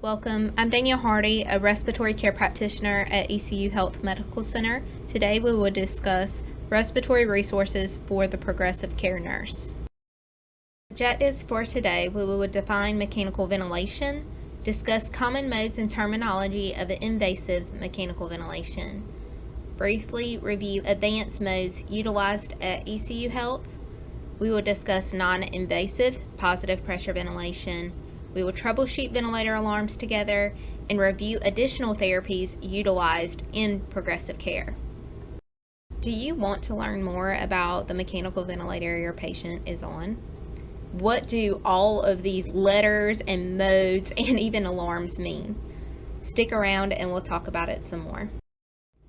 Welcome. I'm Danielle Hardy, a respiratory care practitioner at ECU Health Medical Center. Today we will discuss respiratory resources for the progressive care nurse. Objectives for today: we will define mechanical ventilation, discuss common modes and terminology of invasive mechanical ventilation, briefly review advanced modes utilized at ECU Health. We will discuss non-invasive positive pressure ventilation. We will troubleshoot ventilator alarms together and review additional therapies utilized in progressive care. Do you want to learn more about the mechanical ventilator your patient is on? What do all of these letters and modes and even alarms mean? Stick around and we'll talk about it some more.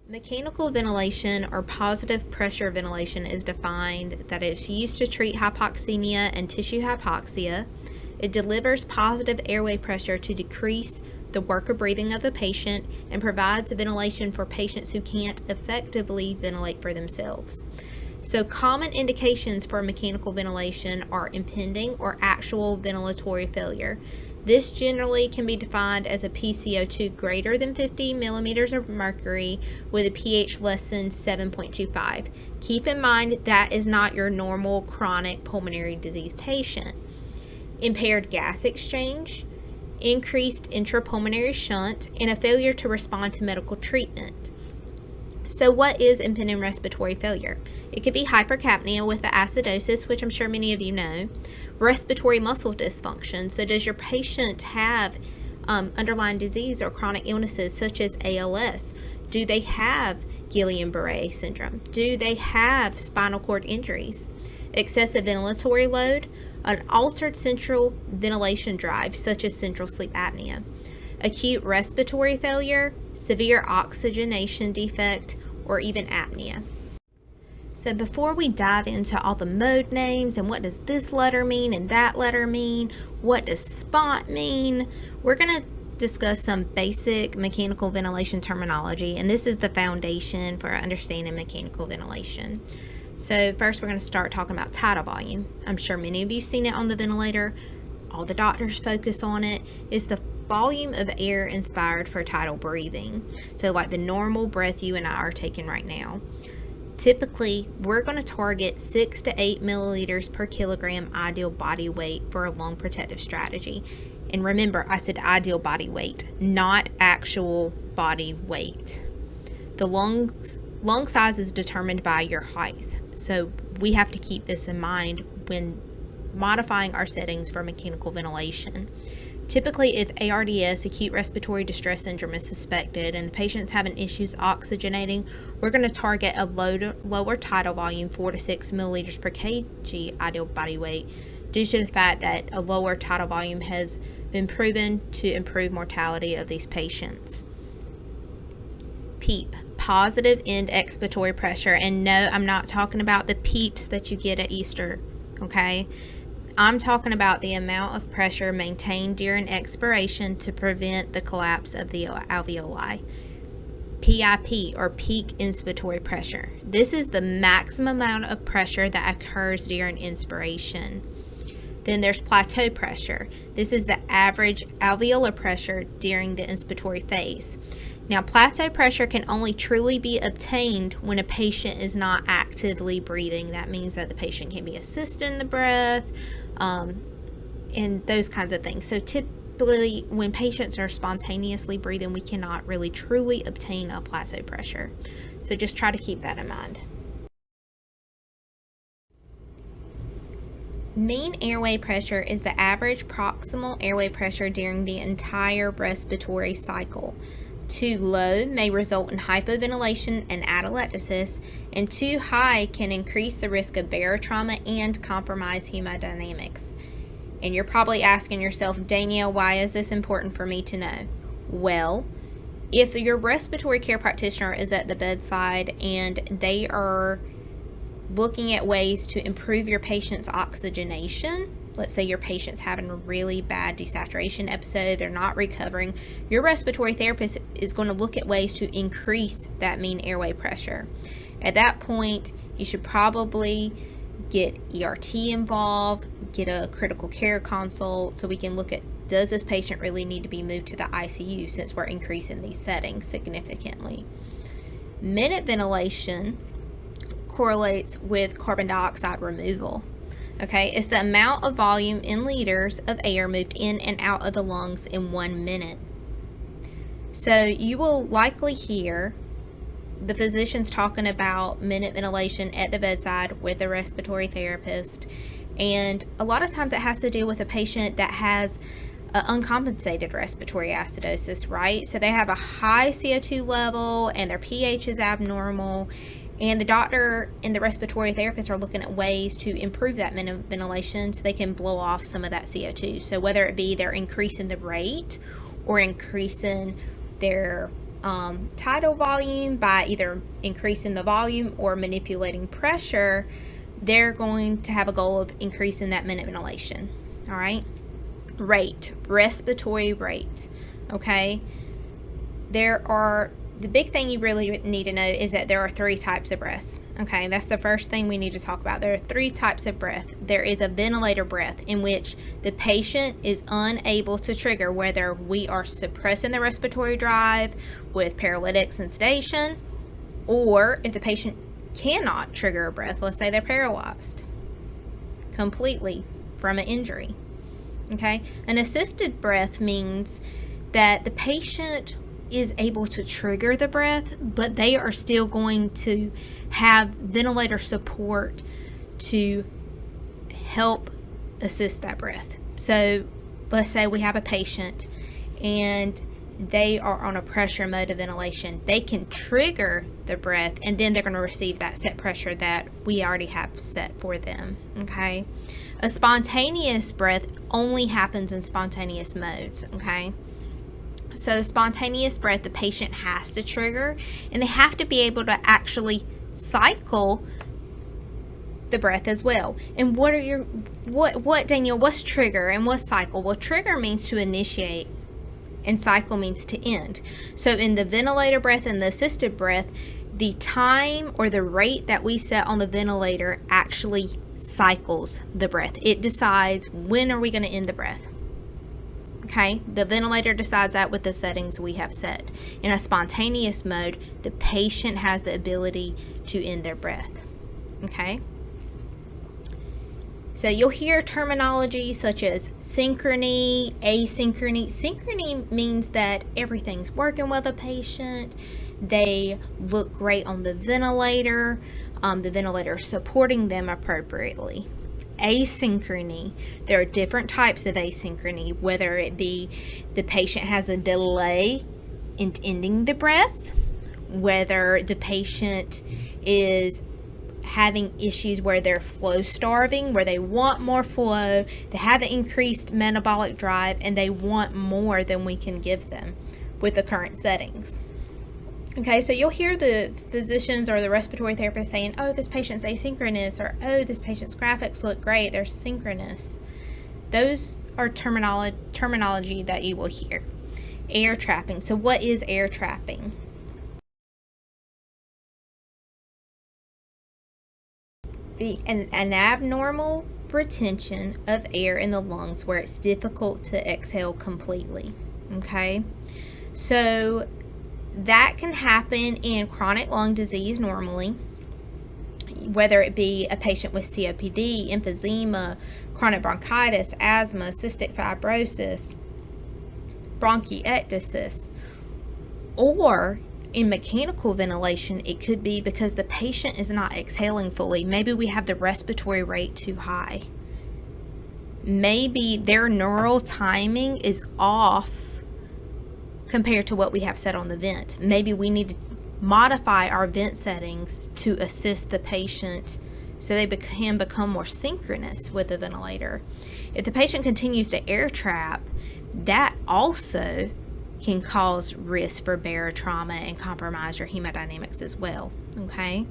Mechanical ventilation or positive pressure ventilation is defined that it's used to treat hypoxemia and tissue hypoxia. It delivers positive airway pressure to decrease the work of breathing of the patient and provides ventilation for patients who can't effectively ventilate for themselves. So common indications for mechanical ventilation are impending or actual ventilatory failure. This generally can be defined as a PCO2 greater than 50 millimeters of mercury with a pH less than 7.25. Keep in mind that is not your normal chronic pulmonary disease patient. Impaired gas exchange, increased intrapulmonary shunt, and a failure to respond to medical treatment. So what is impending respiratory failure? It could be hypercapnia with the acidosis, which I'm sure many of you know. Respiratory muscle dysfunction. So does your patient have underlying disease or chronic illnesses such as ALS? Do they have Guillain-Barré syndrome? Do they have spinal cord injuries? Excessive ventilatory load, an altered central ventilation drive such as central sleep apnea, acute respiratory failure, severe oxygenation defect, or even apnea. So before we dive into all the mode names and what does this letter mean and that letter mean, what does spot mean, we're going to discuss some basic mechanical ventilation terminology, and this is the foundation for understanding mechanical ventilation. So first we're going to start talking about tidal volume. I'm sure many of you have seen it on the ventilator. All the doctors focus on it. It's the volume of air inspired for tidal breathing. So like the normal breath you and I are taking right now. Typically, we're going to target 6 to 8 milliliters per kilogram ideal body weight for a lung protective strategy. And remember, I said ideal body weight, not actual body weight. The lung size is determined by your height. So we have to keep this in mind when modifying our settings for mechanical ventilation. Typically, if ARDS, acute respiratory distress syndrome, is suspected and the patient's having issues oxygenating, we're going to target a lower tidal volume, 4 to 6 milliliters per kg ideal body weight, due to the fact that a lower tidal volume has been proven to improve mortality of these patients. PEEP, positive end expiratory pressure. And no, I'm not talking about the peeps that you get at Easter, okay? I'm talking about the amount of pressure maintained during expiration to prevent the collapse of the alveoli. PIP, or peak inspiratory pressure. This is the maximum amount of pressure that occurs during inspiration. Then there's plateau pressure. This is the average alveolar pressure during the inspiratory phase. Now, plateau pressure can only truly be obtained when a patient is not actively breathing. That means that the patient can be assisting the breath and those kinds of things. So typically, when patients are spontaneously breathing, we cannot really truly obtain a plateau pressure. So just try to keep that in mind. Mean airway pressure is the average proximal airway pressure during the entire respiratory cycle. Too low may result in hypoventilation and atelectasis, and too high can increase the risk of barotrauma and compromise hemodynamics. And you're probably asking yourself, Danielle, why is this important for me to know? Well, if your respiratory care practitioner is at the bedside and they are looking at ways to improve your patient's oxygenation, let's say your patient's having a really bad desaturation episode, they're not recovering, your respiratory therapist is going to look at ways to increase that mean airway pressure. At that point, you should probably get ERT involved, get a critical care consult so we can look at does this patient really need to be moved to the ICU since we're increasing these settings significantly? Minute ventilation correlates with carbon dioxide removal. Okay, it's the amount of volume in liters of air moved in and out of the lungs in 1 minute. So you will likely hear the physicians talking about minute ventilation at the bedside with a respiratory therapist. And a lot of times it has to do with a patient that has uncompensated respiratory acidosis, right? So they have a high CO2 level and their pH is abnormal. And the doctor and the respiratory therapist are looking at ways to improve that minute ventilation so they can blow off some of that CO2. So whether it be they're increasing the rate or increasing their tidal volume by either increasing the volume or manipulating pressure, they're going to have a goal of increasing that minute ventilation. All right. Rate, respiratory rate. Okay. The big thing you really need to know is that there are 3 types of breaths. Okay, that's the first thing we need to talk about. There are 3 types of breath. There is a ventilator breath in which the patient is unable to trigger, whether we are suppressing the respiratory drive with paralytics and sedation, or if the patient cannot trigger a breath, let's say they're paralyzed completely from an injury. Okay, an assisted breath means that the patient is able to trigger the breath, but they are still going to have ventilator support to help assist that breath. So let's say we have a patient and they are on a pressure mode of ventilation. They can trigger the breath and then they're going to receive that set pressure that we already have set for them. Okay. A spontaneous breath only happens in spontaneous modes. Okay. So spontaneous breath, the patient has to trigger and they have to be able to actually cycle the breath as well. And what Danielle, what's trigger and what's cycle? Well, trigger means to initiate and cycle means to end. So in the ventilator breath and the assisted breath, the time or the rate that we set on the ventilator actually cycles the breath. It decides when are we going to end the breath. Okay, the ventilator decides that with the settings we have set. In a spontaneous mode, the patient has the ability to end their breath. Okay, so you'll hear terminology such as synchrony, asynchrony. Synchrony means that everything's working with a patient. They look great on the ventilator. The ventilator is supporting them appropriately. Asynchrony, there are different types of asynchrony, whether it be the patient has a delay in ending the breath, whether the patient is having issues where they're flow starving, where they want more flow, they have an increased metabolic drive, and they want more than we can give them with the current settings. Okay, so you'll hear the physicians or the respiratory therapist saying, oh, this patient's asynchronous, or oh, this patient's graphics look great, they're synchronous. Those are terminology that you will hear. Air trapping. So what is air trapping? An abnormal retention of air in the lungs where it's difficult to exhale completely. Okay, so that can happen in chronic lung disease normally, whether it be a patient with COPD, emphysema, chronic bronchitis, asthma, cystic fibrosis, bronchiectasis, or in mechanical ventilation, it could be because the patient is not exhaling fully. Maybe we have the respiratory rate too high. Maybe their neural timing is off compared to what we have set on the vent. Maybe we need to modify our vent settings to assist the patient so they can become more synchronous with the ventilator. If the patient continues to air trap, that also can cause risk for barotrauma and compromise your hemodynamics as well. Okay.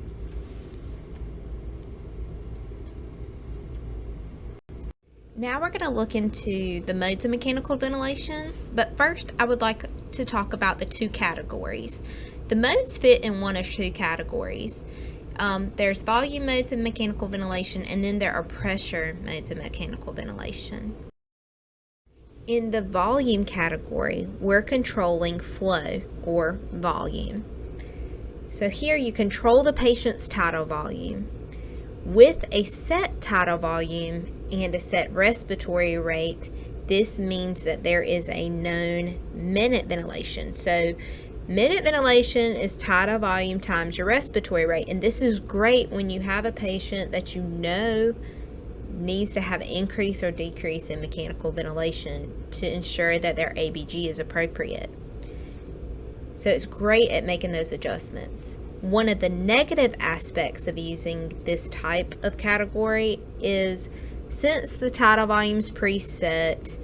Now we're going to look into the modes of mechanical ventilation, but first I would like to talk about the 2 categories. The modes fit in one of 2 categories. There's volume modes of mechanical ventilation, and then there are pressure modes of mechanical ventilation. In the volume category, we're controlling flow or volume. So here you control the patient's tidal volume. With a set tidal volume and a set respiratory rate, this means that there is a known minute ventilation. So minute ventilation is tidal volume times your respiratory rate. And this is great when you have a patient that you know needs to have an increase or decrease in mechanical ventilation to ensure that their ABG is appropriate. So it's great at making those adjustments. One of the negative aspects of using this type of category is, since the tidal volume's preset,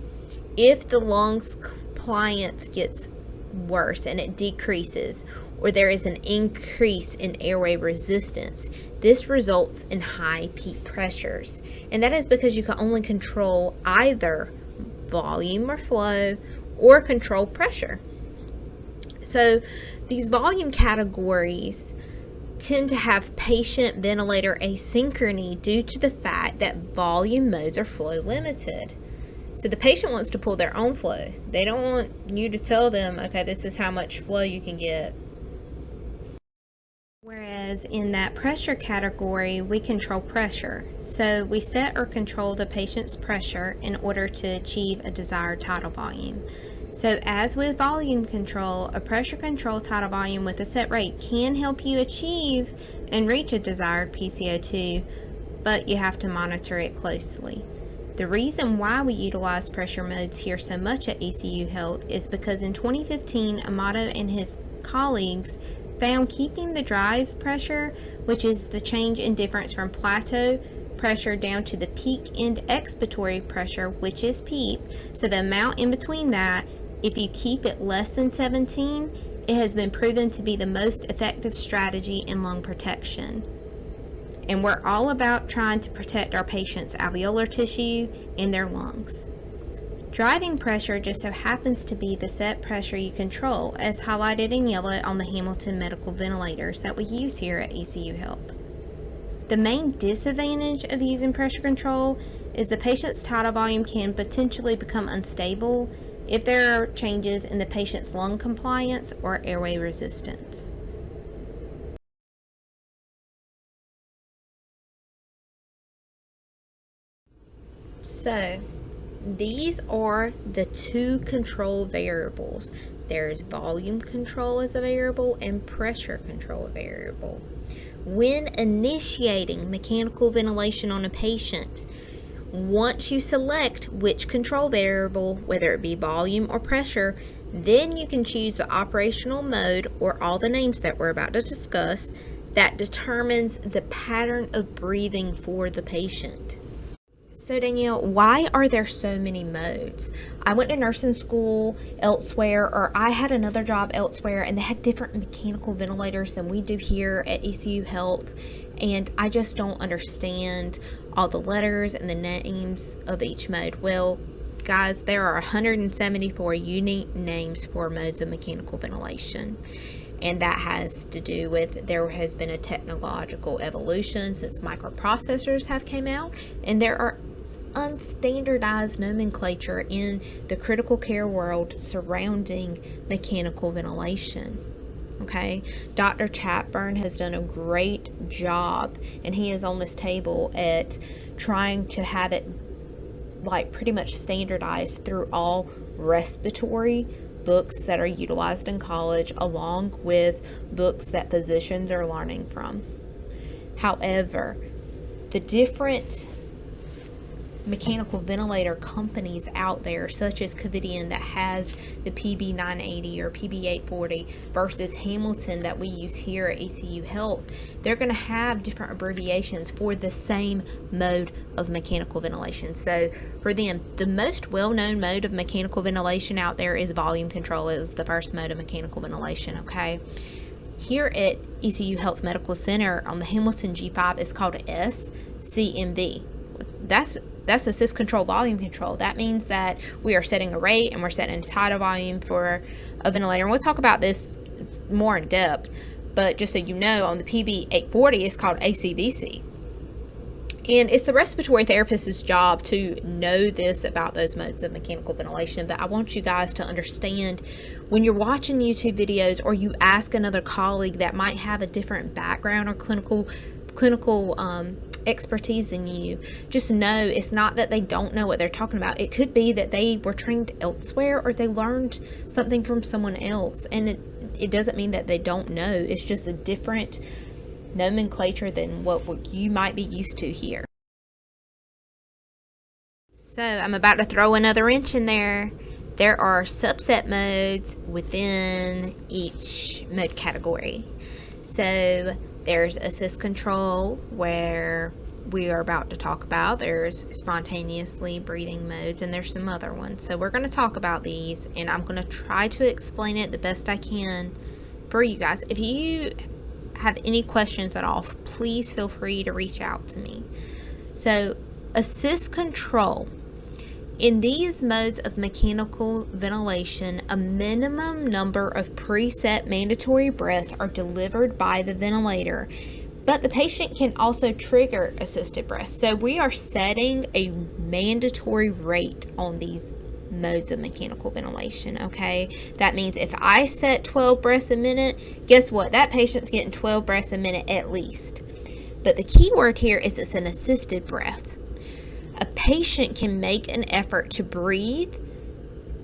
if the lungs compliance gets worse and it decreases, or there is an increase in airway resistance, this results in high peak pressures. And that is because you can only control either volume or flow or control pressure. So these volume categories tend to have patient ventilator asynchrony due to the fact that volume modes are flow limited. So the patient wants to pull their own flow. They don't want you to tell them, okay, this is how much flow you can get. Whereas in that pressure category, we control pressure. So we set or control the patient's pressure in order to achieve a desired tidal volume. So as with volume control, a pressure control tidal volume with a set rate can help you achieve and reach a desired PCO2, but you have to monitor it closely. The reason why we utilize pressure modes here so much at ECU Health is because in 2015, Amato and his colleagues found keeping the drive pressure, which is the change in difference from plateau pressure down to the peak end expiratory pressure, which is PEEP, so the amount in between that, if you keep it less than 17, it has been proven to be the most effective strategy in lung protection. And we're all about trying to protect our patients' alveolar tissue and their lungs. Driving pressure just so happens to be the set pressure you control, as highlighted in yellow on the Hamilton medical ventilators that we use here at ECU Health. The main disadvantage of using pressure control is the patient's tidal volume can potentially become unstable if there are changes in the patient's lung compliance or airway resistance. So, these are the two control variables. There's volume control as a variable and pressure control variable. When initiating mechanical ventilation on a patient, once you select which control variable, whether it be volume or pressure, then you can choose the operational mode, or all the names that we're about to discuss, that determines the pattern of breathing for the patient. So Danielle, why are there so many modes? I went to nursing school elsewhere, or I had another job elsewhere, and they had different mechanical ventilators than we do here at ECU Health, and I just don't understand all the letters and the names of each mode. Well, guys, there are 174 unique names for modes of mechanical ventilation. And that has to do with, there has been a technological evolution since microprocessors have came out, and there are unstandardized nomenclature in the critical care world surrounding mechanical ventilation. Okay, Dr. Chatburn has done a great job, and he is on this table at trying to have it like pretty much standardized through all respiratory books that are utilized in college, along with books that physicians are learning from. However, the different mechanical ventilator companies out there, such as Covidien that has the PB980 or PB840 versus Hamilton that we use here at ECU Health, they're going to have different abbreviations for the same mode of mechanical ventilation. So for them, the most well-known mode of mechanical ventilation out there is volume control. It was the first mode of mechanical ventilation, okay? Here at ECU Health Medical Center on the Hamilton G5, it's called SCMV. That's assist control volume control. That means that we are setting a rate and we're setting a tidal volume for a ventilator. And we'll talk about this more in depth, but just so you know, on the PB840, it's called ACVC. And it's the respiratory therapist's job to know this about those modes of mechanical ventilation. But I want you guys to understand, when you're watching YouTube videos or you ask another colleague that might have a different background or clinical expertise than you, just know it's not that they don't know what they're talking about. It could be that they were trained elsewhere or they learned something from someone else. And it doesn't mean that they don't know. It's just a different nomenclature than what you might be used to here. So I'm about to throw another wrench in there. There are subset modes within each mode category. So there's assist control, where we are about to talk about. There's spontaneously breathing modes, and there's some other ones. So we're going to talk about these, and I'm going to try to explain it the best I can for you guys. If you have any questions at all, please feel free to reach out to me. So assist control. In these modes of mechanical ventilation, a minimum number of preset mandatory breaths are delivered by the ventilator, but the patient can also trigger assisted breaths. So we are setting a mandatory rate on these modes of mechanical ventilation, okay? That means if I set 12 breaths a minute, guess what? That patient's getting 12 breaths a minute at least. But the key word here is it's an assisted breath. A patient can make an effort to breathe,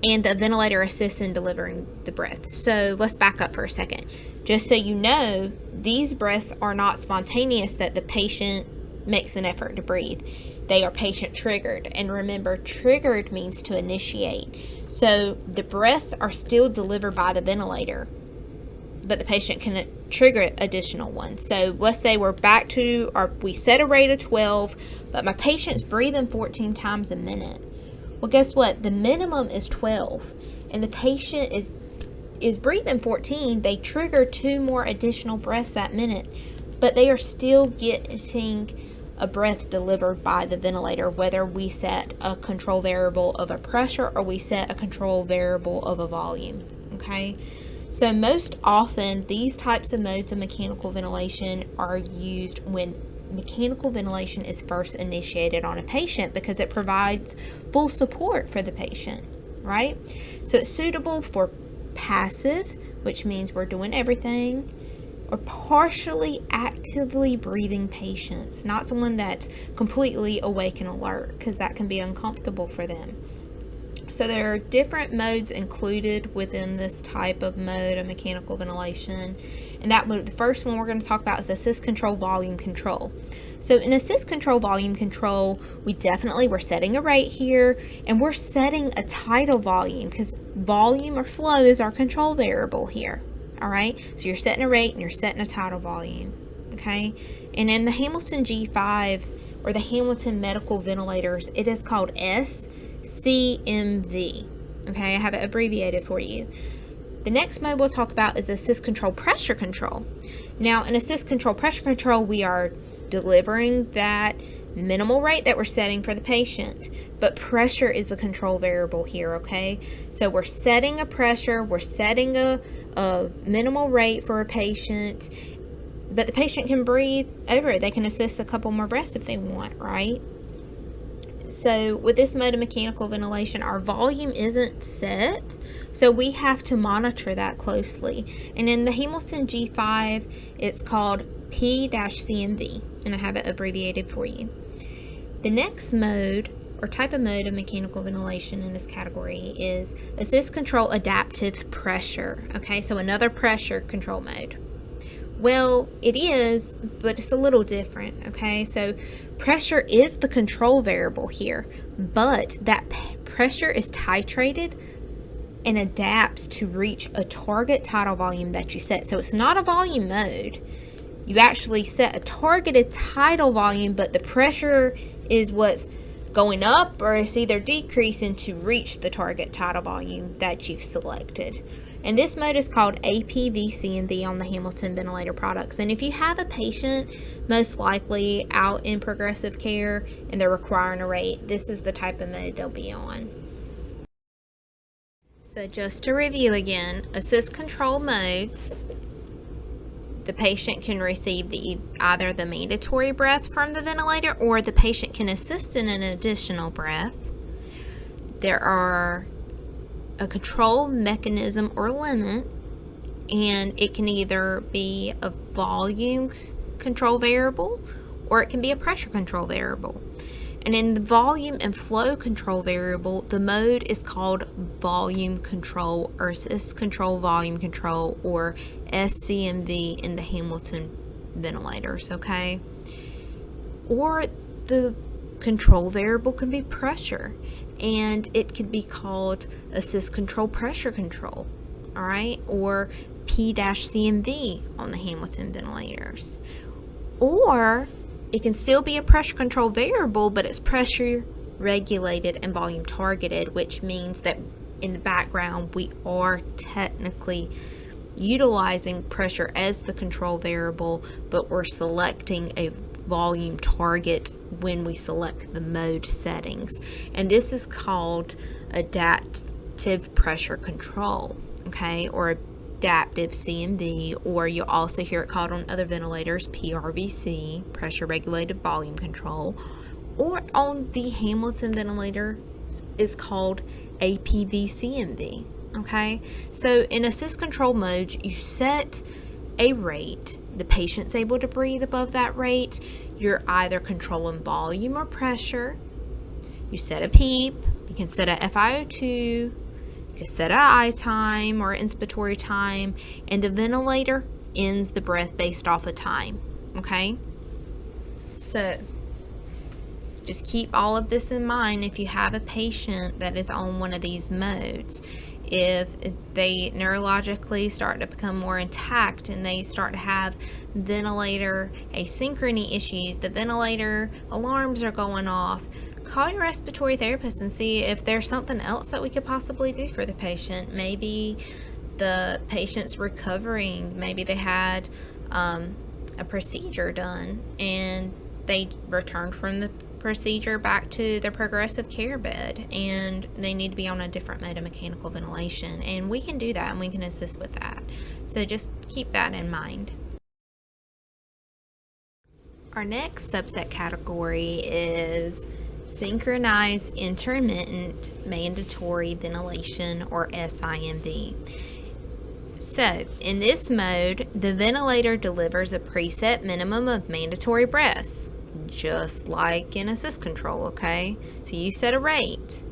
and the ventilator assists in delivering the breath. So let's back up for a second. Just so you know, these breaths are not spontaneous that the patient makes an effort to breathe. They are patient triggered. And remember, triggered means to initiate. So the breaths are still delivered by the ventilator, but the patient can trigger additional ones. So let's say we're back to we set a rate of 12, but my patient's breathing 14 times a minute. Well, guess what? The minimum is 12, and the patient is breathing 14. They trigger 2 more additional breaths that minute, but they are still getting a breath delivered by the ventilator, whether we set a control variable of a pressure or we set a control variable of a volume, okay? So most often, these types of modes of mechanical ventilation are used when mechanical ventilation is first initiated on a patient, because it provides full support for the patient, right? So it's suitable for passive, which means we're doing everything, or partially actively breathing patients, not someone that's completely awake and alert, because that can be uncomfortable for them. So there are different modes included within this type of mode of mechanical ventilation. And that mode, the first one we're going to talk about is assist control volume control. So in assist control volume control, we're setting a rate here, and we're setting a tidal volume, because volume or flow is our control variable here. All right, so you're setting a rate and you're setting a tidal volume. Okay, and in the Hamilton G5 or the Hamilton medical ventilators, it is called SCMV. Okay, I have it abbreviated for you. The next mode we'll talk about is assist control pressure control. Now, in assist control pressure control, we are delivering that minimal rate that we're setting for the patient, but pressure is the control variable here, okay? So we're setting a pressure, we're setting a minimal rate for a patient, but the patient can breathe over it. They can assist a couple more breaths if they want, right? So with this mode of mechanical ventilation, our volume isn't set, so we have to monitor that closely. And in the Hamilton G5, it's called P-CMV, and I have it abbreviated for you. The next mode or type of mode of mechanical ventilation in this category is assist control adaptive pressure. Okay, so another pressure control mode. Well, it is, but it's a little different, okay? So pressure is the control variable here, but that pressure is titrated and adapts to reach a target tidal volume that you set. So it's not a volume mode. You actually set a targeted tidal volume, but the pressure is what's going up, or it's either decreasing to reach the target tidal volume that you've selected. And this mode is called APVCMV on the Hamilton ventilator products. And if you have a patient, most likely out in progressive care, and they're requiring a rate, this is the type of mode they'll be on. So just to review again, assist control modes the patient can receive either the mandatory breath from the ventilator, or the patient can assist in an additional breath. There are a control mechanism or limit, and it can either be a volume control variable or it can be a pressure control variable. And in the volume and flow control variable, the mode is called volume control, or assist control volume control, or SCMV in the Hamilton ventilators, okay? Or the control variable can be pressure, and it could be called assist control pressure control, all right? Or P-CMV on the Hamilton ventilators. Or it can still be a pressure control variable, but it's pressure regulated and volume targeted, which means that in the background we are technically utilizing pressure as the control variable, but we're selecting a volume target when we select the mode settings. And this is called adaptive pressure control, okay, or adaptive CMV, or you'll also hear it called on other ventilators PRVC, pressure regulated volume control, or on the Hamilton ventilator is called APV-CMV. Okay, so in assist control modes, you set a rate. The patient's able to breathe above that rate. You're either controlling volume or pressure. You set a PEEP. You can set a FiO2. You can set a I time or inspiratory time, and the ventilator ends the breath based off of time. Okay, so just keep all of this in mind if you have a patient that is on one of these modes. If they neurologically start to become more intact and they start to have ventilator asynchrony issues, the ventilator alarms are going off, call your respiratory therapist and see if there's something else that we could possibly do for the patient. Maybe the patient's recovering, maybe they had a procedure done and they returned from the procedure back to their progressive care bed, and they need to be on a different mode of mechanical ventilation, and we can do that and we can assist with that. So just keep that in mind. Our next subset category is synchronized intermittent mandatory ventilation, or SIMV. So in this mode, the ventilator delivers a preset minimum of mandatory breaths, just like in assist control, okay? So you set a rate.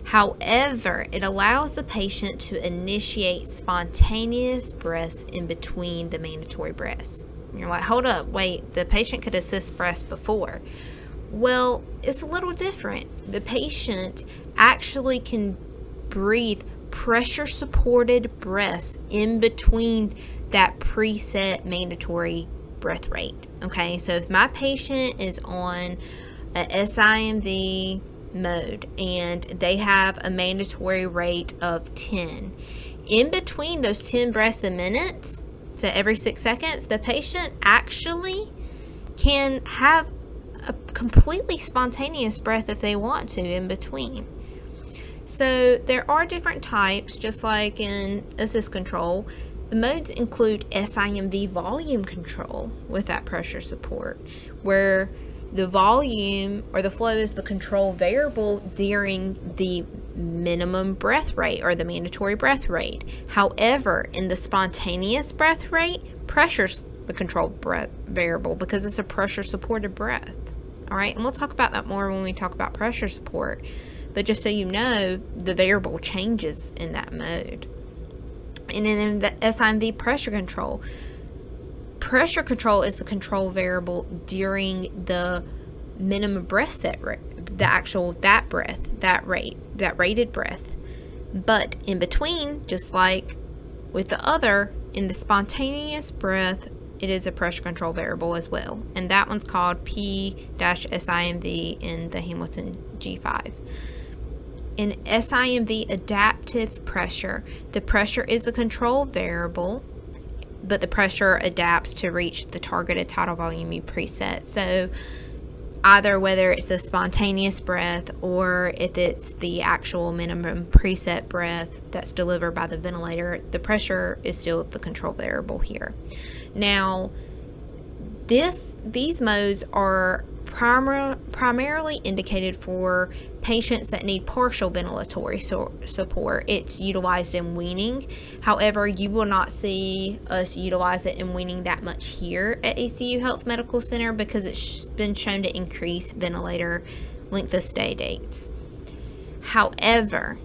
However, it allows the patient to initiate spontaneous breaths in between the mandatory breaths. And you're like, hold up, wait, the patient could assist breaths before. Well, it's a little different. The patient actually can breathe pressure-supported breaths in between that preset mandatory breath rate. Okay, so if my patient is on a SIMV mode and they have a mandatory rate of 10, in between those 10 breaths a minute, so every 6 seconds, the patient actually can have a completely spontaneous breath if they want to in between. So there are different types, just like in assist control. The modes include SIMV volume control with that pressure support, where the volume or the flow is the control variable during the minimum breath rate or the mandatory breath rate. However, in the spontaneous breath rate, pressure's the control breath variable because it's a pressure supported breath. All right, and we'll talk about that more when we talk about pressure support. But just so you know, the variable changes in that mode. And in SIMV pressure control is the control variable during the minimum breath set rate, that rated breath. But in between, just like with the other, in the spontaneous breath, it is a pressure control variable as well. And that one's called P-SIMV in the Hamilton G5. In SIMV adaptive pressure, the pressure is the control variable, but the pressure adapts to reach the targeted tidal volume you preset. So either whether it's a spontaneous breath or if it's the actual minimum preset breath that's delivered by the ventilator, the pressure is still the control variable here. Now, these modes are primarily indicated for patients that need partial ventilatory support. It's utilized in weaning. However, you will not see us utilize it in weaning that much here at ECU Health Medical Center because it's been shown to increase ventilator length of stay dates. However,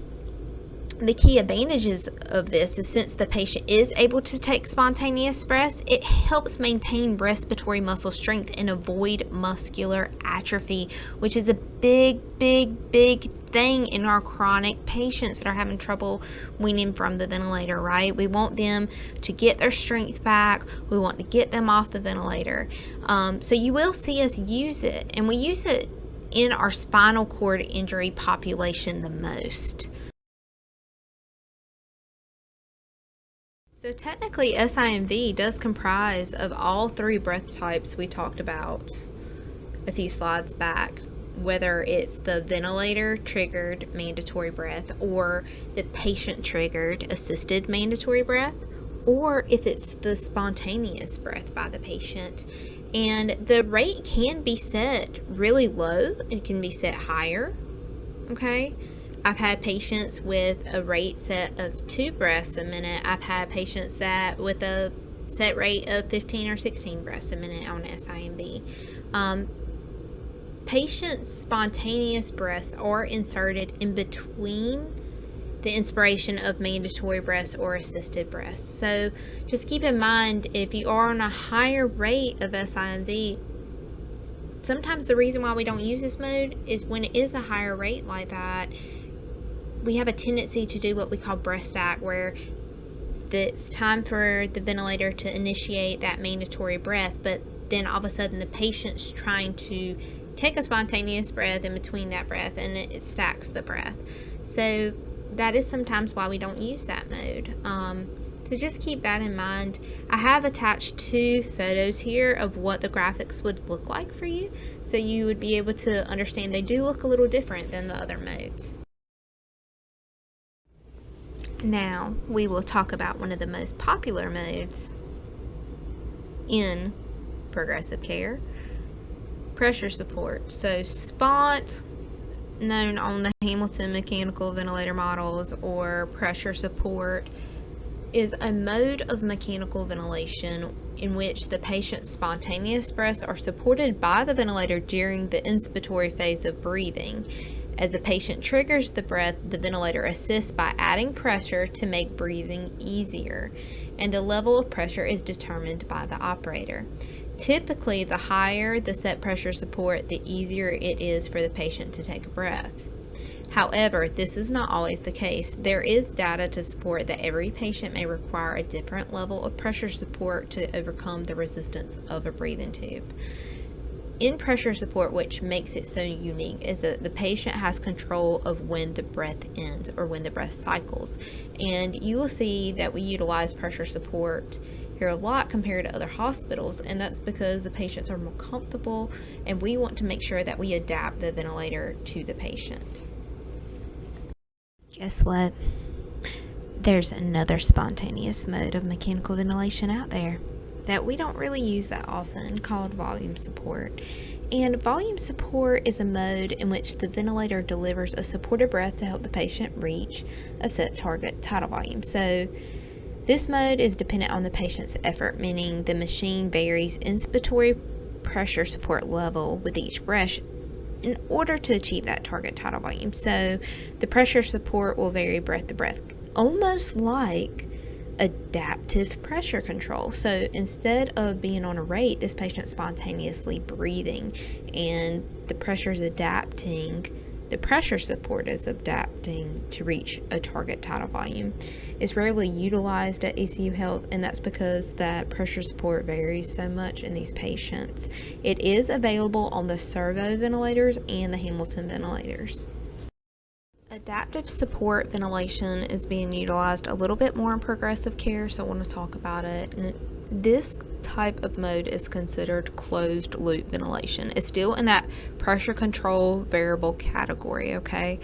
the key advantages of this is since the patient is able to take spontaneous breaths, it helps maintain respiratory muscle strength and avoid muscular atrophy, which is a big thing in our chronic patients that are having trouble weaning from the ventilator, right? We want them to get their strength back. We want to get them off the ventilator. So you will see us use it, and we use it in our spinal cord injury population the most. So technically, SIMV does comprise of all three breath types we talked about a few slides back, whether it's the ventilator-triggered mandatory breath or the patient-triggered assisted mandatory breath, or if it's the spontaneous breath by the patient. And the rate can be set really low. It can be set higher, okay? I've had patients with a rate set of 2 breaths a minute. I've had patients that with a set rate of 15 or 16 breaths a minute on SIMV. Patients' spontaneous breaths are inserted in between the inspiration of mandatory breaths or assisted breaths. So just keep in mind, if you are on a higher rate of SIMV, sometimes the reason why we don't use this mode is when it is a higher rate like that, we have a tendency to do what we call breath stack, where it's time for the ventilator to initiate that mandatory breath, but then all of a sudden the patient's trying to take a spontaneous breath in between that breath, and it stacks the breath. So that is sometimes why we don't use that mode. So just keep that in mind. I have attached 2 photos here of what the graphics would look like for you, so you would be able to understand they do look a little different than the other modes. Now, we will talk about one of the most popular modes in progressive care, pressure support. So SPONT, known on the Hamilton mechanical ventilator models, or pressure support, is a mode of mechanical ventilation in which the patient's spontaneous breaths are supported by the ventilator during the inspiratory phase of breathing. As the patient triggers the breath, the ventilator assists by adding pressure to make breathing easier, and the level of pressure is determined by the operator. Typically, the higher the set pressure support, the easier it is for the patient to take a breath. However, this is not always the case. There is data to support that every patient may require a different level of pressure support to overcome the resistance of a breathing tube. In pressure support, which makes it so unique, is that the patient has control of when the breath ends or when the breath cycles. And you will see that we utilize pressure support here a lot compared to other hospitals, and that's because the patients are more comfortable, and we want to make sure that we adapt the ventilator to the patient. Guess what? There's another spontaneous mode of mechanical ventilation out there that we don't really use that often, called volume support. And volume support is a mode in which the ventilator delivers a supported breath to help the patient reach a set target tidal volume. So this mode is dependent on the patient's effort, meaning the machine varies inspiratory pressure support level with each breath in order to achieve that target tidal volume. So the pressure support will vary breath to breath, almost like adaptive pressure control. So instead of being on a rate, this patient's spontaneously breathing, and the pressure support is adapting to reach a target tidal volume. It's rarely utilized at ECU Health, and that's because that pressure support varies so much in these patients. It is available on the servo ventilators and the Hamilton ventilators. Adaptive support ventilation is being utilized a little bit more in progressive care, so I want to talk about it. And this type of mode is considered closed loop ventilation. It's still in that pressure control variable category, okay?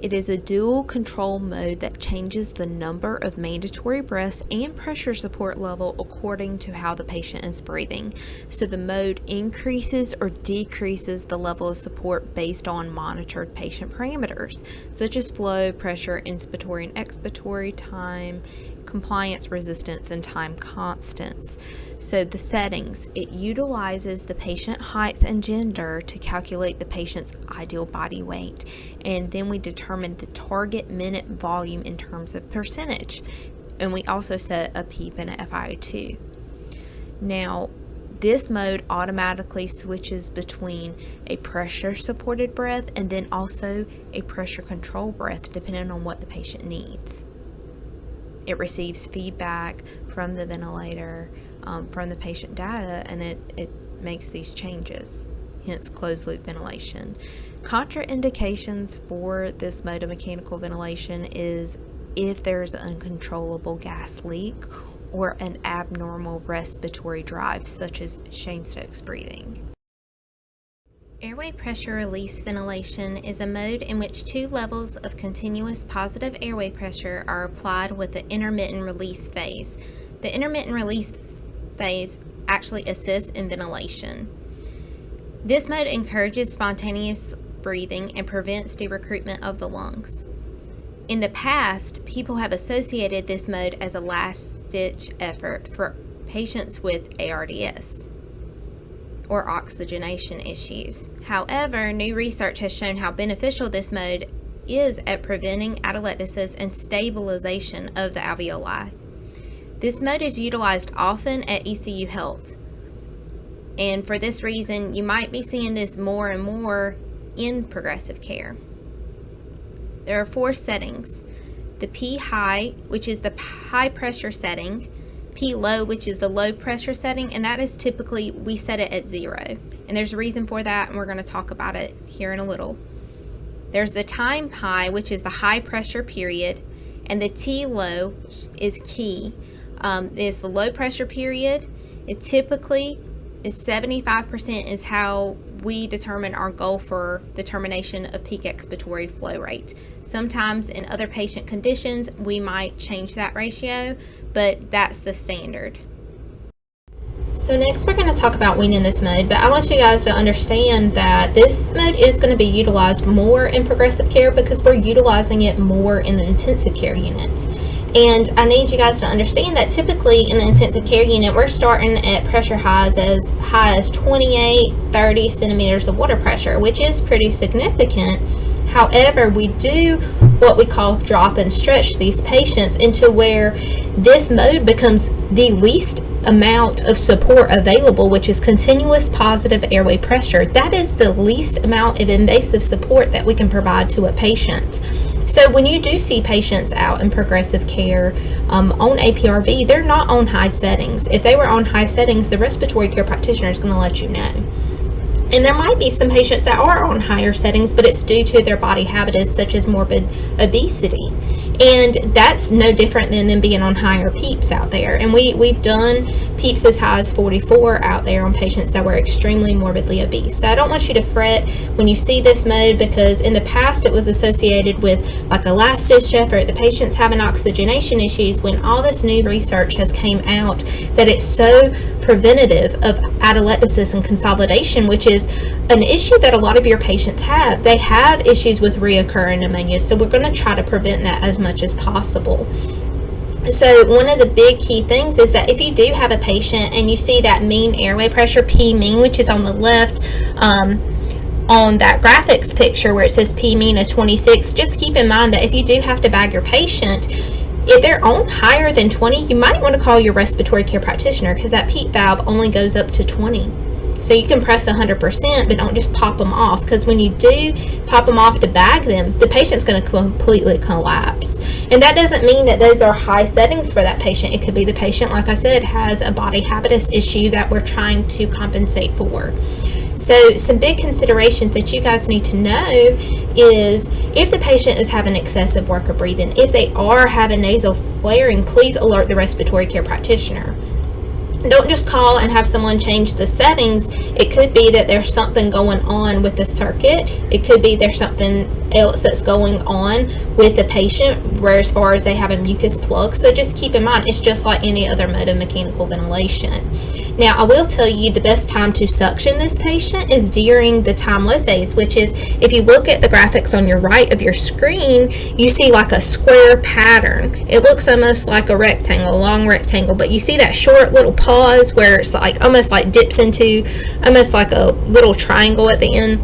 It is a dual control mode that changes the number of mandatory breaths and pressure support level according to how the patient is breathing. So the mode increases or decreases the level of support based on monitored patient parameters, such as flow, pressure, inspiratory and expiratory time, compliance resistance, and time constants. So the settings, it utilizes the patient height and gender to calculate the patient's ideal body weight, and then we determine the target minute volume in terms of percentage, and we also set a PEEP and a FiO2. Now this mode automatically switches between a pressure supported breath and then also a pressure control breath depending on what the patient needs. It receives feedback from the ventilator, from the patient data, and it makes these changes, hence closed loop ventilation. Contraindications for this mode of mechanical ventilation is if there's an uncontrollable gas leak or an abnormal respiratory drive, such as Cheyne-Stokes breathing. Airway pressure release ventilation is a mode in which two levels of continuous positive airway pressure are applied with the intermittent release phase. The intermittent release phase actually assists in ventilation. This mode encourages spontaneous breathing and prevents de-recruitment of the lungs. In the past, people have associated this mode as a last-ditch effort for patients with ARDS or oxygenation issues. However, new research has shown how beneficial this mode is at preventing atelectasis and stabilization of the alveoli. This mode is utilized often at ECU Health, and for this reason, you might be seeing this more and more in progressive care. There are 4 settings: the P high, which is the high pressure setting, P low, which is the low pressure setting, and that is typically, we set it at 0. And there's a reason for that, and we're going to talk about it here in a little. There's the time high, which is the high pressure period, and the T low is key. Is the low pressure period. It typically is 75% is how we determine our goal for determination of peak expiratory flow rate. Sometimes in other patient conditions, we might change that ratio, but that's the standard. So next we're going to talk about weaning this mode, but I want you guys to understand that this mode is going to be utilized more in progressive care because we're utilizing it more in the intensive care unit. And I need you guys to understand that typically in the intensive care unit, we're starting at pressure highs as high as 28, 30 centimeters of water pressure, which is pretty significant. However, we do what we call drop and stretch these patients into where this mode becomes the least amount of support available, which is continuous positive airway pressure. That is the least amount of invasive support that we can provide to a patient. So when you do see patients out in progressive care on APRV, they're not on high settings. If they were on high settings, the respiratory care practitioner is going to let you know. And there might be some patients that are on higher settings, but it's due to their body habitus, such as morbid obesity. And that's no different than them being on higher PEEPs out there. And we've done PEEPs as high as 44 out there on patients that were extremely morbidly obese. So I don't want you to fret when you see this mode, because in the past it was associated with like a last-ditch effort, the patient's having oxygenation issues, when all this new research has came out that it's so preventative of atelectasis and consolidation, which is an issue that a lot of your patients have. They have issues with reoccurring pneumonia, so we're going to try to prevent that as much as possible. So one of the big key things is that if you do have a patient and you see that mean airway pressure, P mean, which is on the left on that graphics picture where it says P mean of 26, just keep in mind that if you do have to bag your patient, if they're on higher than 20, you might want to call your respiratory care practitioner, because that PEEP valve only goes up to 20. So you can press 100%, but don't just pop them off, because when you do pop them off to bag them, the patient's going to completely collapse. And that doesn't mean that those are high settings for that patient. It could be the patient, like I said, has a body habitus issue that we're trying to compensate for. So some big considerations that you guys need to know is if the patient is having excessive work of breathing, if they are having nasal flaring, please alert the respiratory care practitioner. Don't just call and have someone change the settings. It could be that there's something going on with the circuit. It could be there's something else that's going on with the patient, where as far as they have a mucus plug. So just keep in mind, it's just like any other mode of mechanical ventilation. Now, I will tell you the best time to suction this patient is during the time low phase, which is, if you look at the graphics on your right of your screen, you see like a square pattern. It looks almost like a rectangle, long rectangle, but you see that short little pause where it's like almost like dips into almost like a little triangle at the end.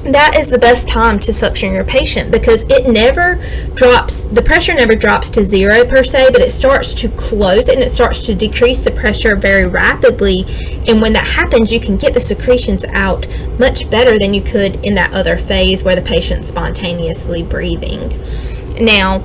That is the best time to suction your patient, because it never drops, the pressure never drops to zero per se, but it starts to close and it starts to decrease the pressure very rapidly. And when that happens, you can get the secretions out much better than you could in that other phase where the patient's spontaneously breathing. Now,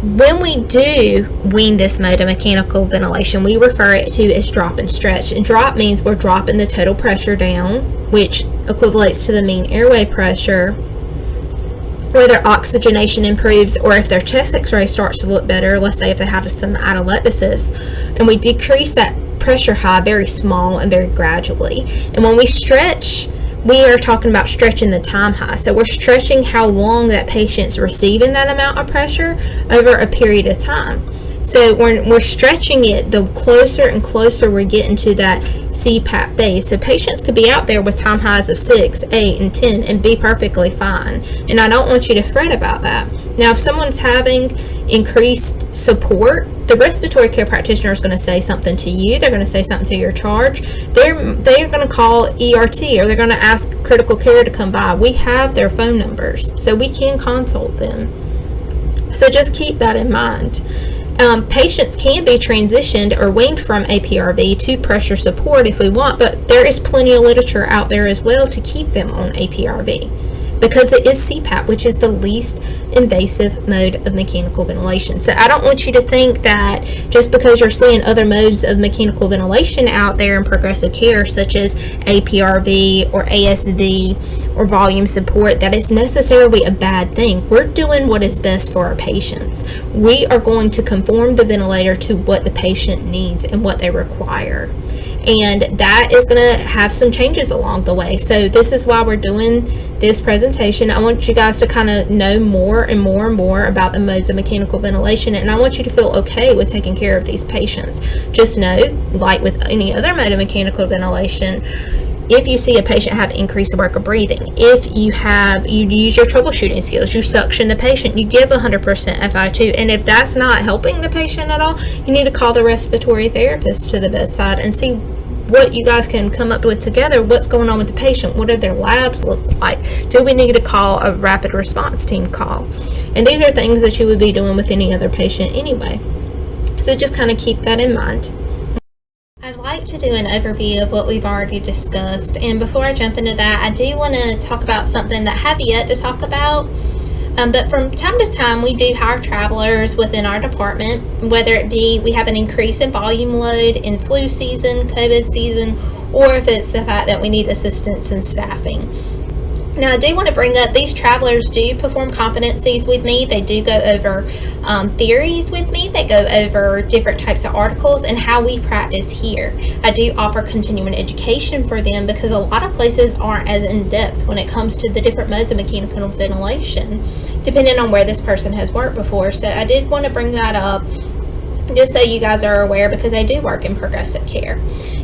when we do wean this mode of mechanical ventilation, we refer it to as drop and stretch. And drop means we're dropping the total pressure down, which equivalates to the mean airway pressure, where their oxygenation improves, or if their chest x-ray starts to look better, let's say if they have some atelectasis, and we decrease that pressure high very small and very gradually. And when we stretch, we are talking about stretching the time high. So we're stretching how long that patient's receiving that amount of pressure over a period of time. So we're stretching it, the closer and closer we're getting to that CPAP phase. So patients could be out there with time highs of 6, 8, and 10 and be perfectly fine. And I don't want you to fret about that. Now, if someone's having increased support, the respiratory care practitioner is going to say something to you. They're going to say something to your charge. They're going to call ERT, or they're going to ask critical care to come by. We have their phone numbers, so we can consult them. So just keep that in mind. Patients can be transitioned or weaned from APRV to pressure support if we want, but there is plenty of literature out there as well to keep them on APRV, because it is CPAP, which is the least invasive mode of mechanical ventilation. So I don't want you to think that just because you're seeing other modes of mechanical ventilation out there in progressive care, such as APRV or ASV or volume support, that is necessarily a bad thing. We're doing what is best for our patients. We are going to conform the ventilator to what the patient needs and what they require. And that is going to have some changes along the way. So this is why we're doing this presentation. I want you guys to kind of know more and more and more about the modes of mechanical ventilation, and I want you to feel okay with taking care of these patients. Just know, like with any other mode of mechanical ventilation, if you see a patient have increased work of breathing, if you use your troubleshooting skills, you suction the patient, you give 100% FI2, and if that's not helping the patient at all, you need to call the respiratory therapist to the bedside and see what you guys can come up with together. What's going on with the patient? What do their labs look like? Do we need to call a rapid response team call? And these are things that you would be doing with any other patient anyway. So just kind of keep that in mind. I'd like to do an overview of what we've already discussed, and before I jump into that, I do want to talk about something that I have yet to talk about. But from time to time, we do hire travelers within our department, whether it be we have an increase in volume load in flu season, COVID season, or if it's the fact that we need assistance in staffing. Now, I do want to bring up, these travelers do perform competencies with me. They do go over theories with me. They go over different types of articles and how we practice here. I do offer continuing education for them, because a lot of places aren't as in-depth when it comes to the different modes of mechanical ventilation, depending on where this person has worked before. So I did want to bring that up just so you guys are aware, because I do work in progressive care.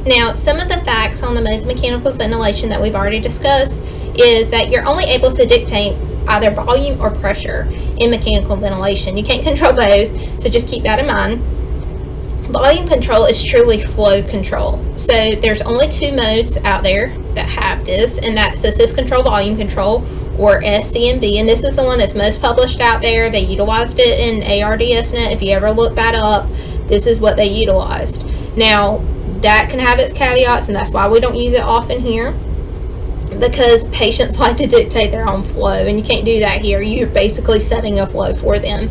Now, some of the facts on the modes of mechanical ventilation that we've already discussed is that you're only able to dictate either volume or pressure in mechanical ventilation. You can't control both, so just keep that in mind. Volume control is truly flow control. So there's only two modes out there that have this, and that's assist control, volume control, or SCMV, and this is the one that's most published out there. They utilized it in ARDSnet. If you ever look that up, this is what they utilized. Now, that can have its caveats, and that's why we don't use it often here, because patients like to dictate their own flow, and you can't do that here. You're basically setting a flow for them.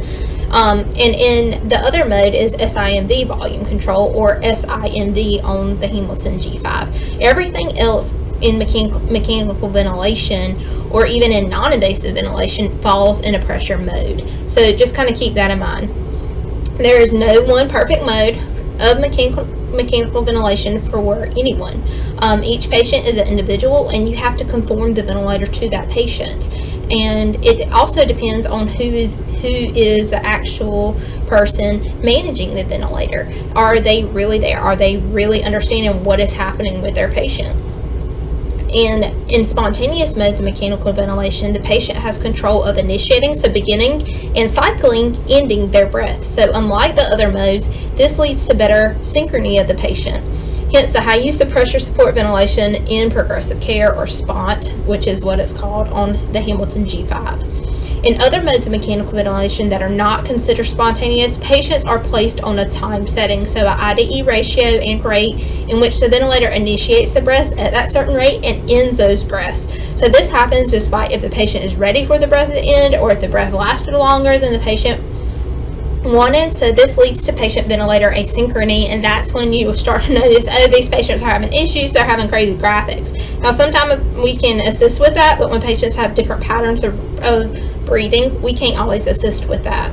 And in the other mode is SIMV volume control, or SIMV on the Hamilton G5. Everything else in mechanical ventilation or even in non-invasive ventilation falls in a pressure mode. So just kind of keep that in mind. There is no one perfect mode of mechanical ventilation for anyone. Each patient is an individual, and you have to conform the ventilator to that patient. And it also depends on who is the actual person managing the ventilator. Are they really there? Are they really understanding what is happening with their patient? And in spontaneous modes of mechanical ventilation, the patient has control of initiating, so beginning, and cycling, ending their breath. So unlike the other modes, this leads to better synchrony of the patient. Hence the high use of pressure support ventilation in progressive care, or SPONT, which is what it's called on the Hamilton G5. In other modes of mechanical ventilation that are not considered spontaneous, patients are placed on a time setting, so an I/E ratio and rate in which the ventilator initiates the breath at that certain rate and ends those breaths. So this happens despite if the patient is ready for the breath to end or if the breath lasted longer than the patient wanted. So this leads to patient ventilator asynchrony, and that's when you start to notice, oh, these patients are having issues, they're having crazy graphics. Now sometimes we can assist with that, but when patients have different patterns of breathing, we can't always assist with that.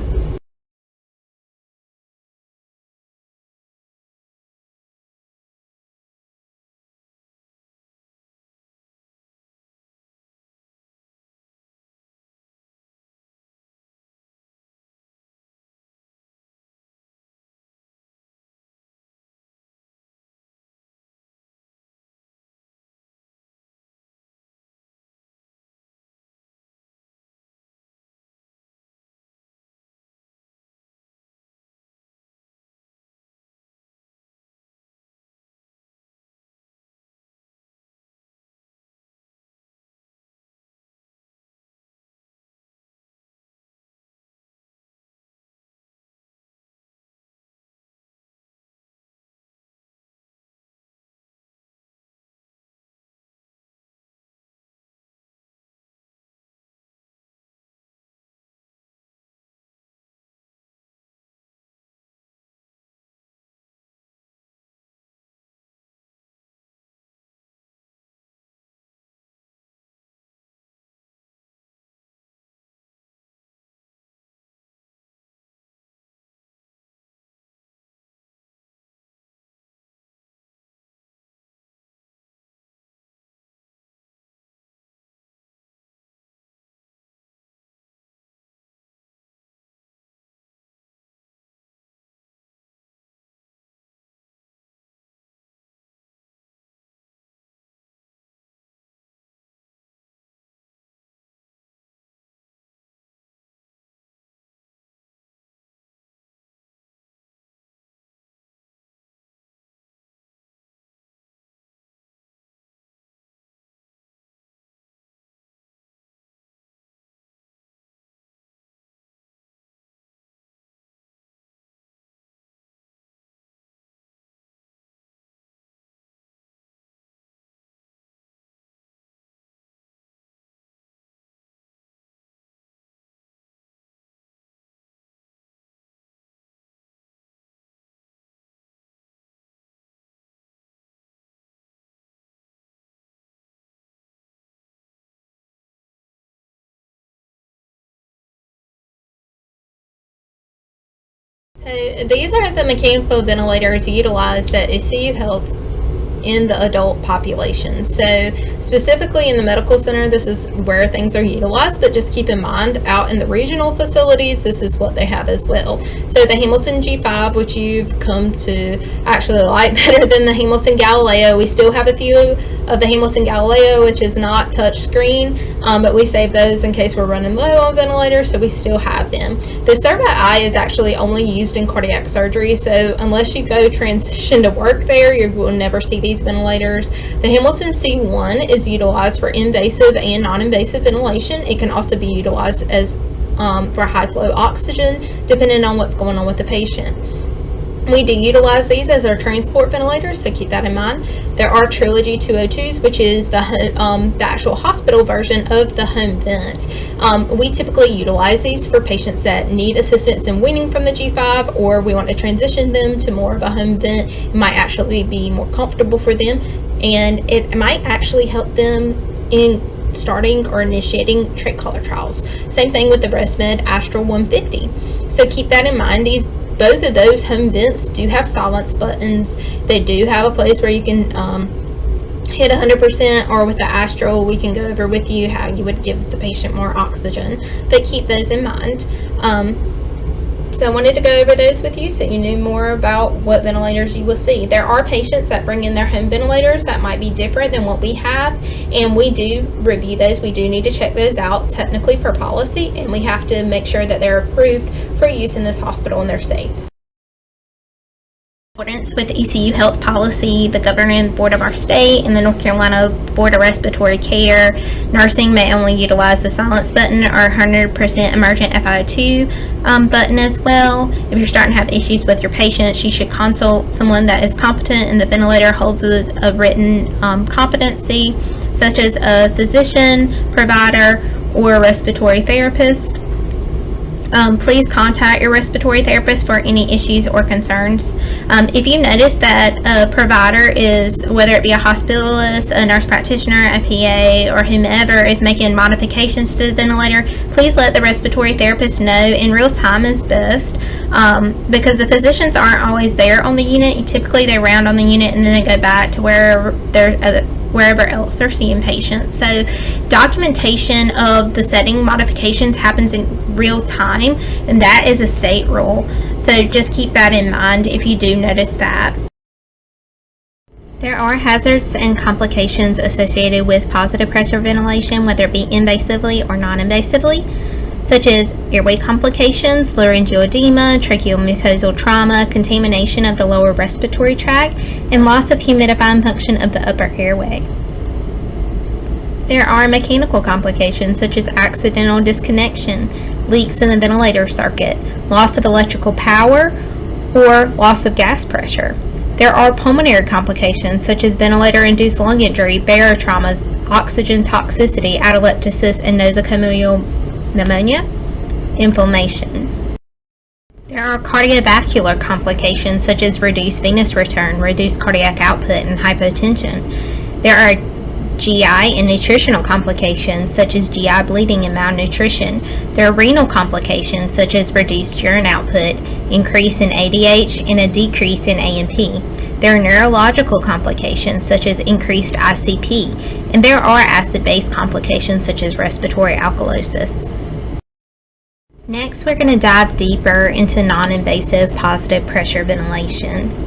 So these are the mechanical ventilators utilized at ECU Health in the adult population. So specifically in the medical center, this is where things are utilized, but just keep in mind out in the regional facilities, this is what they have as well. So the Hamilton G5, which you've come to actually like better than the Hamilton Galileo, we still have a few of the Hamilton Galileo, which is not touch screen, but we save those in case we're running low on ventilators, so we still have them. The Servi is actually only used in cardiac surgery, so unless you go transition to work there, you will never see these ventilators. The Hamilton C1 is utilized for invasive and non-invasive ventilation. It can also be utilized as for high flow oxygen, depending on what's going on with the patient. We do utilize these as our transport ventilators, so keep that in mind. There are Trilogy 202s, which is the actual hospital version of the home vent. We typically utilize these for patients that need assistance in weaning from the G5, or we want to transition them to more of a home vent. It might actually be more comfortable for them, and it might actually help them in starting or initiating trach collar trials. Same thing with the ResMed Astral 150. So keep that in mind. Both of those home vents do have silence buttons. They do have a place where you can hit 100%, or with the Astral, we can go over with you how you would give the patient more oxygen. But keep those in mind. So I wanted to go over those with you so you knew more about what ventilators you will see. There are patients that bring in their home ventilators that might be different than what we have, and we do review those. We do need to check those out technically per policy, and we have to make sure that they're approved for use in this hospital and they're safe. In accordance with the ECU health policy, the governing board of our state, and the North Carolina Board of Respiratory Care, nursing may only utilize the silence button or 100% emergent FiO2 button as well. If you're starting to have issues with your patients, you should consult someone that is competent, and the ventilator holds a written competency, such as a physician, provider, or a respiratory therapist. Please contact your respiratory therapist for any issues or concerns. If you notice that a provider is, whether it be a hospitalist, a nurse practitioner, a PA, or whomever is making modifications to the ventilator, please let the respiratory therapist know in real time is best, because the physicians aren't always there on the unit. Typically they round on the unit and then they go back to wherever else they're seeing patients. So documentation of the setting modifications happens in real time, and that is a state rule. So just keep that in mind if you do notice that. There are hazards and complications associated with positive pressure ventilation, whether it be invasively or non-invasively, such as airway complications, laryngeal edema, tracheomucosal trauma, contamination of the lower respiratory tract, and loss of humidifying function of the upper airway. There are mechanical complications such as accidental disconnection, leaks in the ventilator circuit, loss of electrical power, or loss of gas pressure. There are pulmonary complications such as ventilator-induced lung injury, barotraumas, oxygen toxicity, atelectasis, and nosocomial pneumonia, inflammation. There are cardiovascular complications such as reduced venous return, reduced cardiac output, and hypotension. There are GI and nutritional complications such as GI bleeding and malnutrition. There are renal complications such as reduced urine output, increase in ADH, and a decrease in AMP. There are neurological complications such as increased ICP, and there are acid-base complications such as respiratory alkalosis. Next, we're going to dive deeper into non-invasive positive pressure ventilation.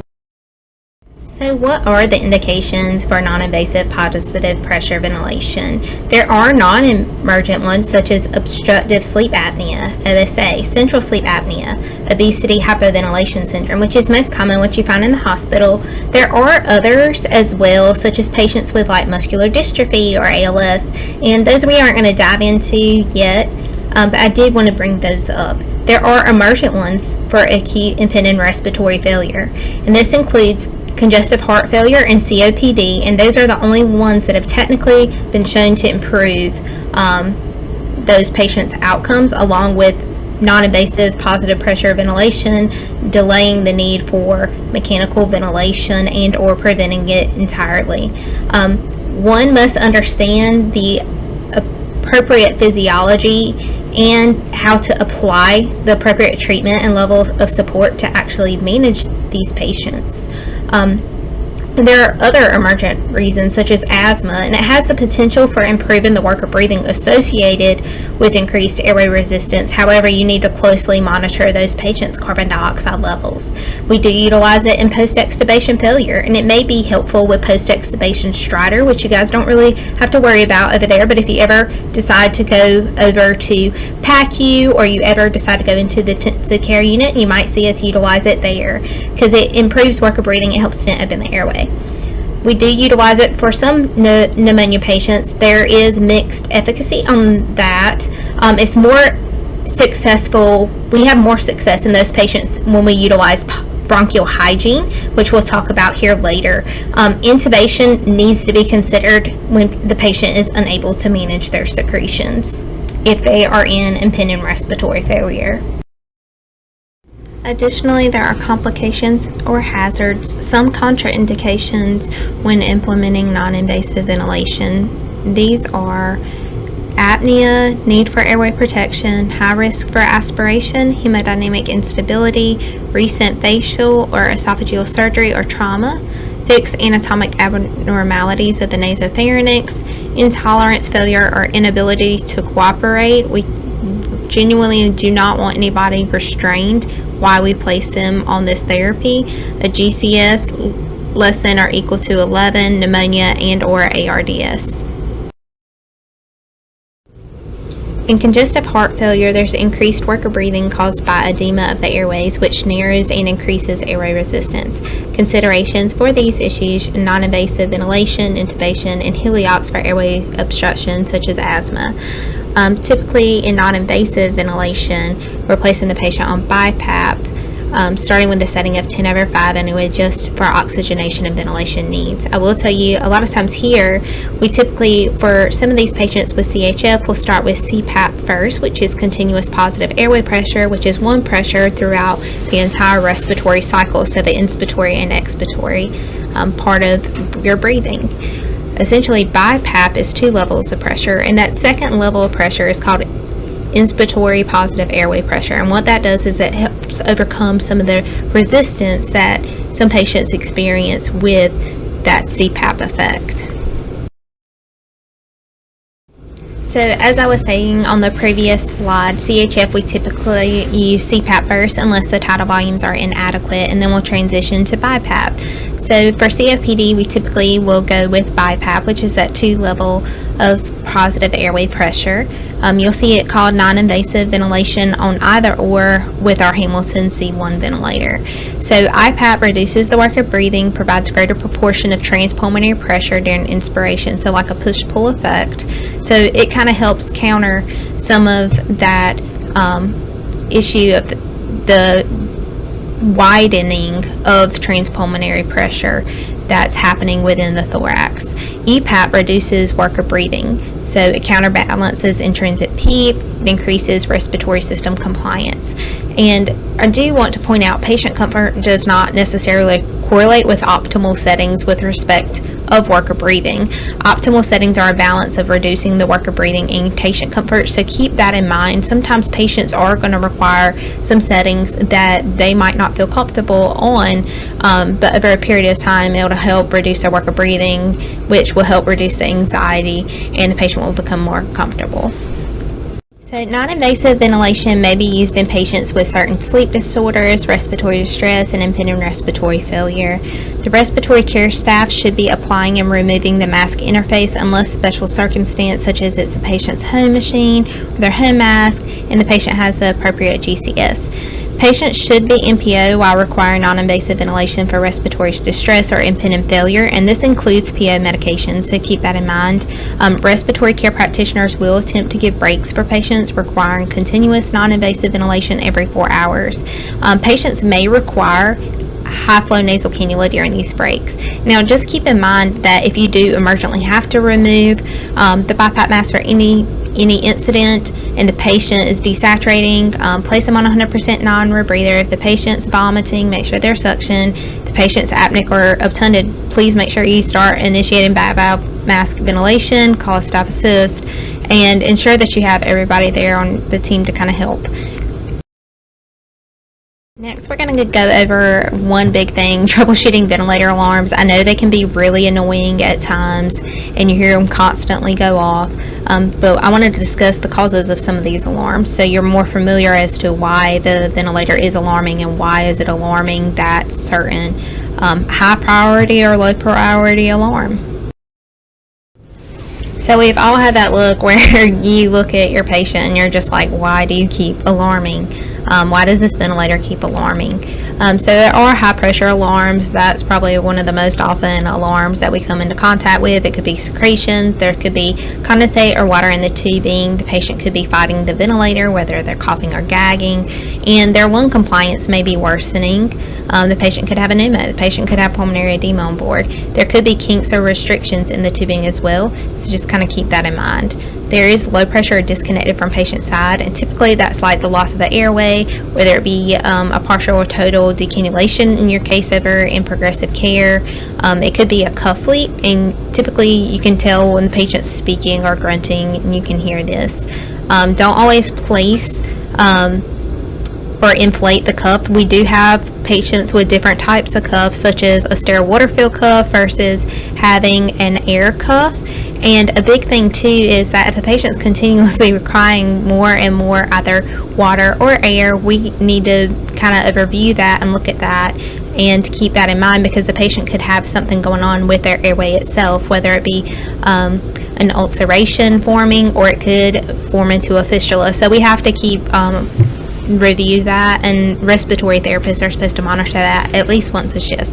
So what are the indications for non-invasive positive pressure ventilation? There are non-emergent ones such as obstructive sleep apnea, OSA, central sleep apnea, obesity hypoventilation syndrome, which is most common, what you find in the hospital. There are others as well, such as patients with like muscular dystrophy or ALS, and those we aren't going to dive into yet, but I did want to bring those up. There are emergent ones for acute impending respiratory failure, and this includes congestive heart failure and COPD, and those are the only ones that have technically been shown to improve those patients' outcomes, along with non-invasive positive pressure ventilation, delaying the need for mechanical ventilation and or preventing it entirely. One must understand the appropriate physiology and how to apply the appropriate treatment and level of support to actually manage these patients. There are other emergent reasons such as asthma, and it has the potential for improving the work of breathing associated with increased airway resistance. However, you need to closely monitor those patients' carbon dioxide levels. We do utilize it in post-extubation failure, and it may be helpful with post-extubation stridor, which you guys don't really have to worry about over there, but if you ever decide to go over to PACU or you ever decide to go into the intensive care unit, you might see us utilize it there because it improves work of breathing. It helps stent open the airway. We do utilize it for some pneumonia patients. There is mixed efficacy on that. It's more successful. We have more success in those patients when we utilize bronchial hygiene, which we'll talk about here later. Intubation needs to be considered when the patient is unable to manage their secretions if they are in impending respiratory failure. Additionally, there are complications or hazards, some contraindications when implementing non-invasive ventilation. These are apnea, need for airway protection, high risk for aspiration, hemodynamic instability, recent facial or esophageal surgery or trauma, fixed anatomic abnormalities of the nasopharynx, intolerance, failure, or inability to cooperate. We genuinely do not want anybody restrained while we place them on this therapy. A GCS less than or equal to 11, pneumonia, and or ARDS. In congestive heart failure, there's increased worker breathing caused by edema of the airways, which narrows and increases airway resistance. Considerations for these issues: non-invasive ventilation, intubation, and heliox for airway obstruction, such as asthma. Typically, in non-invasive ventilation, we're placing the patient on BiPAP, starting with the setting of 10/5 anyway, just for oxygenation and ventilation needs. I will tell you, a lot of times here, we typically, for some of these patients with CHF, we'll start with CPAP first, which is continuous positive airway pressure, which is one pressure throughout the entire respiratory cycle, so the inspiratory and expiratory part of your breathing. Essentially, BiPAP is 2 levels of pressure, and that second level of pressure is called inspiratory positive airway pressure, and what that does is it helps overcome some of the resistance that some patients experience with that CPAP effect. So as I was saying on the previous slide, CHF, we typically use CPAP first unless the tidal volumes are inadequate, and then we'll transition to BiPAP. So for COPD, we typically will go with BiPAP, which is that 2 level of positive airway pressure. You'll see it called non-invasive ventilation on either or with our Hamilton C1 ventilator. So IPAP reduces the work of breathing, provides greater proportion of transpulmonary pressure during inspiration, so like a push-pull effect. So it kind of helps counter some of that issue of the widening of transpulmonary pressure that's happening within the thorax. EPAP reduces work of breathing, so it counterbalances intrinsic PEEP, it increases respiratory system compliance. And I do want to point out, patient comfort does not necessarily correlate with optimal settings with respect of worker breathing. Optimal settings are a balance of reducing the worker breathing and patient comfort, so keep that in mind. Sometimes patients are going to require some settings that they might not feel comfortable on, but over a period of time it'll help reduce their worker breathing, which will help reduce the anxiety, and the patient will become more comfortable. So non-invasive ventilation may be used in patients with certain sleep disorders, respiratory distress, and impending respiratory failure. The respiratory care staff should be applying and removing the mask interface unless special circumstance, such as it's a patient's home machine or their home mask and the patient has the appropriate GCS. Patients should be NPO while requiring non-invasive ventilation for respiratory distress or impending failure, and this includes PO medication, so keep that in mind. Respiratory care practitioners will attempt to give breaks for patients requiring continuous non-invasive ventilation every 4 hours. Patients may require high-flow nasal cannula during these breaks. Now, just keep in mind that if you do emergently have to remove the BiPAP mask for any incident and the patient is desaturating, place them on 100% non-rebreather. If the patient's vomiting, make sure they're suctioned. If the patient's apneic or obtunded, please make sure you start initiating bivalve mask ventilation, call a staff assist, and ensure that you have everybody there on the team to kind of help. Next, we're going to go over one big thing, troubleshooting ventilator alarms. I know they can be really annoying at times and you hear them constantly go off, but I wanted to discuss the causes of some of these alarms so you're more familiar as to why the ventilator is alarming and why is it alarming that certain high priority or low priority alarm. So we've all had that look where you look at your patient and you're just like, why do you keep alarming? Why does this ventilator keep alarming? So there are high pressure alarms. That's probably one of the most often alarms that we come into contact with. It could be secretions, there could be condensate or water in the tubing. The patient could be fighting the ventilator, whether they're coughing or gagging, and their lung compliance may be worsening. The patient could have a pneumo. The patient could have pulmonary edema on board. There could be kinks or restrictions in the tubing as well, so just kind of keep that in mind. There is low pressure disconnected from patient side, and typically that's like the loss of an airway, whether it be a partial or total decannulation in your case over in progressive care. It could be a cuff leak, and typically you can tell when the patient's speaking or grunting, and you can hear this. Don't always place or inflate the cuff. We do have patients with different types of cuffs, such as a sterile water-filled cuff versus having an air cuff. And a big thing too is that if a patient's continuously requiring more and more either water or air, we need to kind of review that and look at that and keep that in mind, because the patient could have something going on with their airway itself, whether it be an ulceration forming, or it could form into a fistula. So we have to keep review that, and respiratory therapists are supposed to monitor that at least once a shift.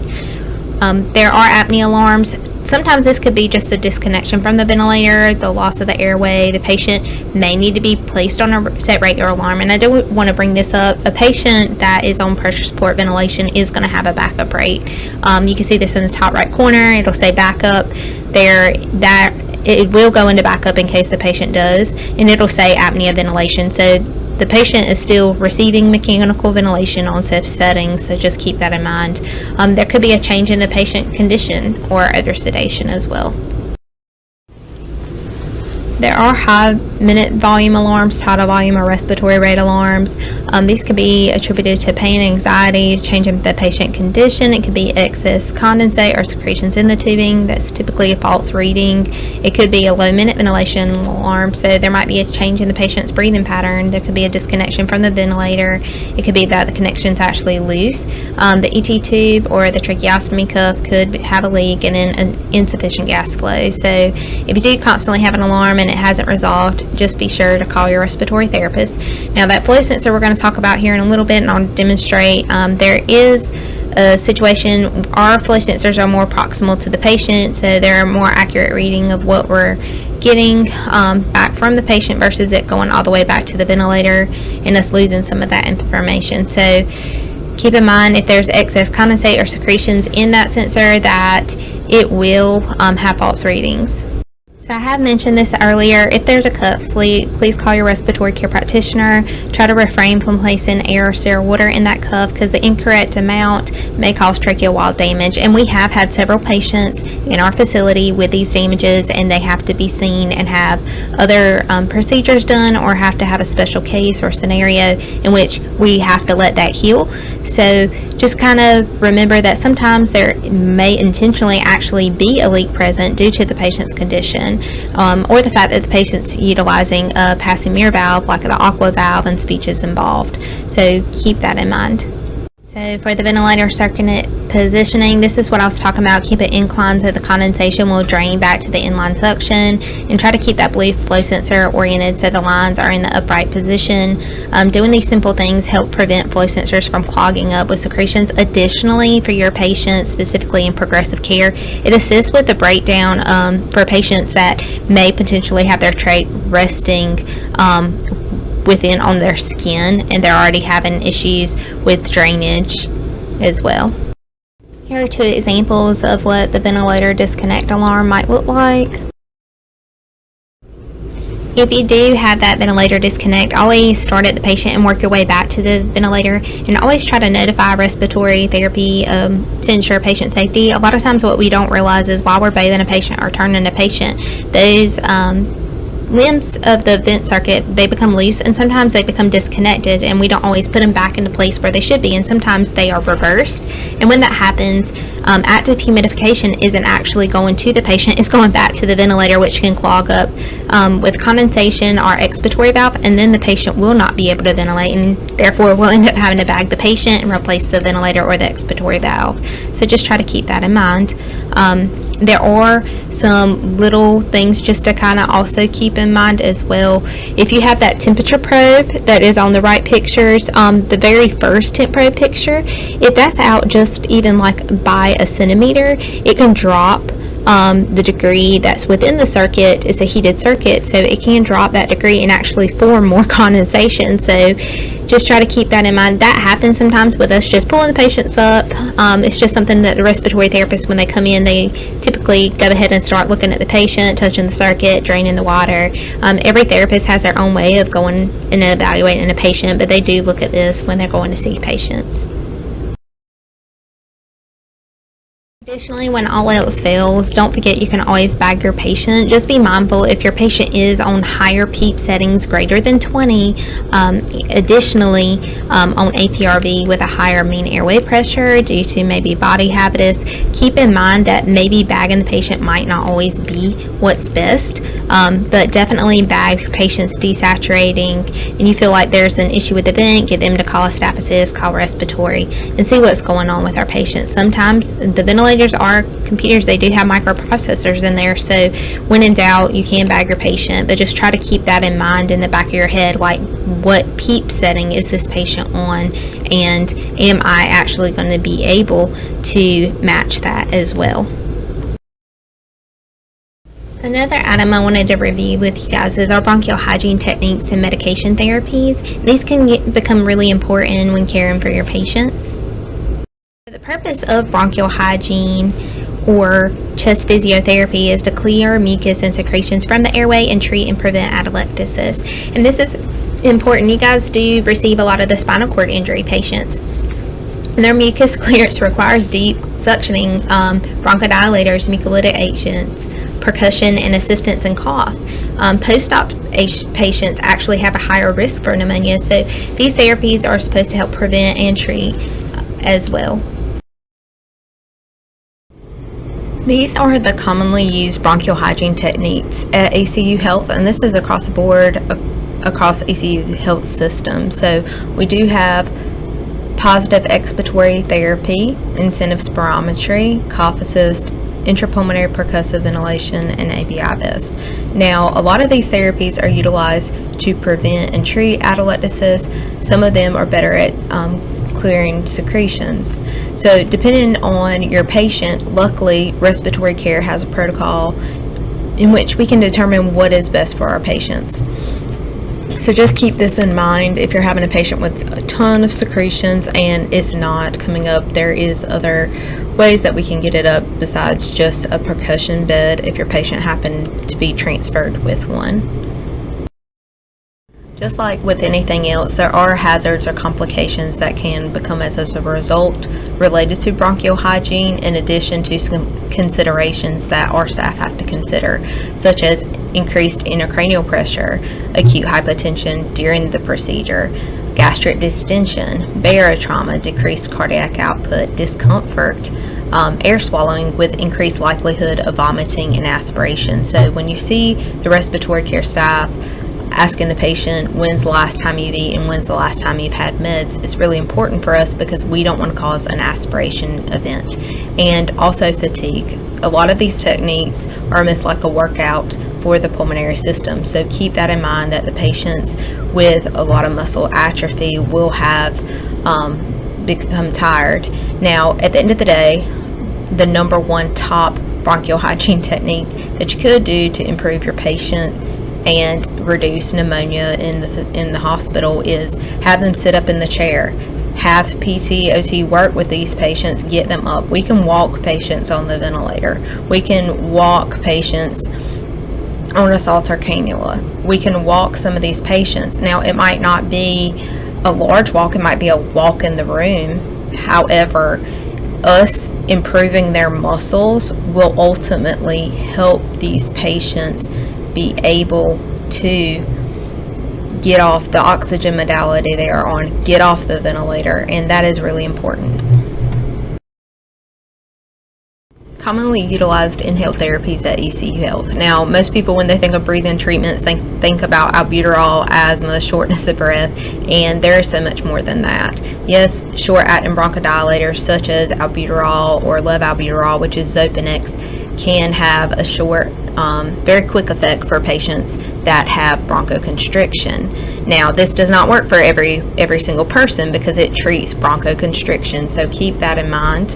There are apnea alarms. Sometimes this could be just the disconnection from the ventilator, the loss of the airway. The patient may need to be placed on a set rate or alarm. And I do want to bring this up. A patient that is on pressure support ventilation is going to have a backup rate. You can see this in the top right corner. It'll say backup there. That it will go into backup in case the patient does, and it'll say apnea ventilation. So the patient is still receiving mechanical ventilation on safe settings, so just keep that in mind. There could be a change in the patient condition or other sedation as well. There are high minute volume alarms, tidal volume or respiratory rate alarms. These could be attributed to pain, anxiety, change in the patient condition. It could be excess condensate or secretions in the tubing. That's typically a false reading. It could be a low minute ventilation alarm, so there might be a change in the patient's breathing pattern. There could be a disconnection from the ventilator. It could be that the connection's actually loose. The ET tube or the tracheostomy cuff could have a leak, and then an insufficient gas flow. So if you do constantly have an alarm and it hasn't resolved, just be sure to call your respiratory therapist. Now, that flow sensor we're going to talk about here in a little bit, and I'll demonstrate. There is a situation, our flow sensors are more proximal to the patient, so they're a more accurate reading of what we're getting back from the patient versus it going all the way back to the ventilator and us losing some of that information. So keep in mind, if there's excess condensate or secretions in that sensor, that it will have false readings. So I have mentioned this earlier. If there's a cuff leak, please call your respiratory care practitioner. Try to refrain from placing air or sterile water in that cuff, because the incorrect amount may cause tracheal wall damage. And we have had several patients in our facility with these damages, and they have to be seen and have other procedures done, or have to have a special case or scenario in which we have to let that heal. So just kind of remember that sometimes there may intentionally actually be a leak present due to the patient's condition, or the fact that the patient's utilizing a passing mirror valve like the aqua valve and speech is involved. So keep that in mind. So for the ventilator circuit positioning, this is what I was talking about. Keep it inclined so the condensation will drain back to the inline suction, and try to keep that blue flow sensor oriented so the lines are in the upright position. Doing these simple things help prevent flow sensors from clogging up with secretions. Additionally, for your patients, specifically in progressive care, it assists with the breakdown for patients that may potentially have their trach resting within on their skin, and they're already having issues with drainage as well. Here are two examples of what the ventilator disconnect alarm might look like. If you do have that ventilator disconnect, always start at the patient and work your way back to the ventilator, and always try to notify respiratory therapy to ensure patient safety. A lot of times what we don't realize is while we're bathing a patient or turning a patient, those limbs of the vent circuit, they become loose, and sometimes they become disconnected, and we don't always put them back into place where they should be, and sometimes they are reversed. And when that happens, active humidification isn't actually going to the patient, it's going back to the ventilator, which can clog up with condensation our expiratory valve, and then the patient will not be able to ventilate, and therefore we'll end up having to bag the patient and replace the ventilator or the expiratory valve. So just try to keep that in mind. There are some little things just to kind of also keep in mind as well. If you have that temperature probe that is on the right pictures, the very first temp probe picture, if that's out just even like by a centimeter, it can drop the degree that's within the circuit. Is a heated circuit, so it can drop that degree and actually form more condensation. So just try to keep that in mind. That happens sometimes with us just pulling the patients up. It's just something that the respiratory therapist, when they come in, they typically go ahead and start looking at the patient, touching the circuit, draining the water. Every therapist has their own way of going and evaluating a patient, but they do look at this when they're going to see patients. Additionally, when all else fails, don't forget you can always bag your patient. Just be mindful if your patient is on higher PEEP settings greater than 20, additionally on APRV with a higher mean airway pressure due to maybe body habitus, keep in mind that maybe bagging the patient might not always be what's best, but definitely bag your patients desaturating, and you feel like there's an issue with the vent, get them to call a staff assist, call respiratory, and see what's going on with our patients. Sometimes the ventilators are computers, they do have microprocessors in there, so when in doubt you can bag your patient, but just try to keep that in mind in the back of your head, like what PEEP setting is this patient on, and am I actually going to be able to match that as well. Another item I wanted to review with you guys is our bronchial hygiene techniques and medication therapies. These can become really important when caring for your patients. The purpose of bronchial hygiene or chest physiotherapy is to clear mucus and secretions from the airway and treat and prevent atelectasis. And this is important. You guys do receive a lot of the spinal cord injury patients, and their mucus clearance requires deep suctioning, bronchodilators, mucolytic agents, percussion, and assistance in cough. Post-op patients actually have a higher risk for pneumonia, so these therapies are supposed to help prevent and treat as well. These are the commonly used bronchial hygiene techniques at ECU Health, and this is across the board, across ECU Health system. So we do have positive expiratory therapy, incentive spirometry, cough assist, intrapulmonary percussive ventilation, and ABI vest. Now, a lot of these therapies are utilized to prevent and treat atelectasis. Some of them are better at clearing secretions. So depending on your patient, luckily respiratory care has a protocol in which we can determine what is best for our patients. So just keep this in mind. If you're having a patient with a ton of secretions and it's not coming up, there is other ways that we can get it up besides just a percussion bed if your patient happened to be transferred with one. Just like with anything else, there are hazards or complications that can become as a result related to bronchial hygiene, in addition to some considerations that our staff have to consider, such as increased intracranial pressure, acute hypotension during the procedure, gastric distension, barotrauma, decreased cardiac output, discomfort, air swallowing with increased likelihood of vomiting and aspiration. So when you see the respiratory care staff asking the patient when's the last time you've eaten and when's the last time you've had meds, it's really important for us because we don't want to cause an aspiration event. And also fatigue. A lot of these techniques are almost like a workout for the pulmonary system, so keep that in mind, that the patients with a lot of muscle atrophy will have become tired. Now, at the end of the day, the number one top bronchial hygiene technique that you could do to improve your patient and reduce pneumonia in the hospital is have them sit up in the chair. Have PT, OT work with these patients, get them up. We can walk patients on the ventilator. We can walk patients on a Salter cannula. We can walk some of these patients. Now, it might not be a large walk, it might be a walk in the room. However, us improving their muscles will ultimately help these patients be able to get off the oxygen modality they are on, get off the ventilator, and that is really important. Commonly utilized inhaled therapies at ECU Health. Now, most people, when they think of breathing treatments, think about albuterol, asthma, shortness of breath, and there is so much more than that. Yes, short-acting bronchodilators such as albuterol or levoalbuterol, which is Xopenex, can have a short, very quick effect for patients that have bronchoconstriction. Now, this does not work for every single person because it treats bronchoconstriction, so keep that in mind.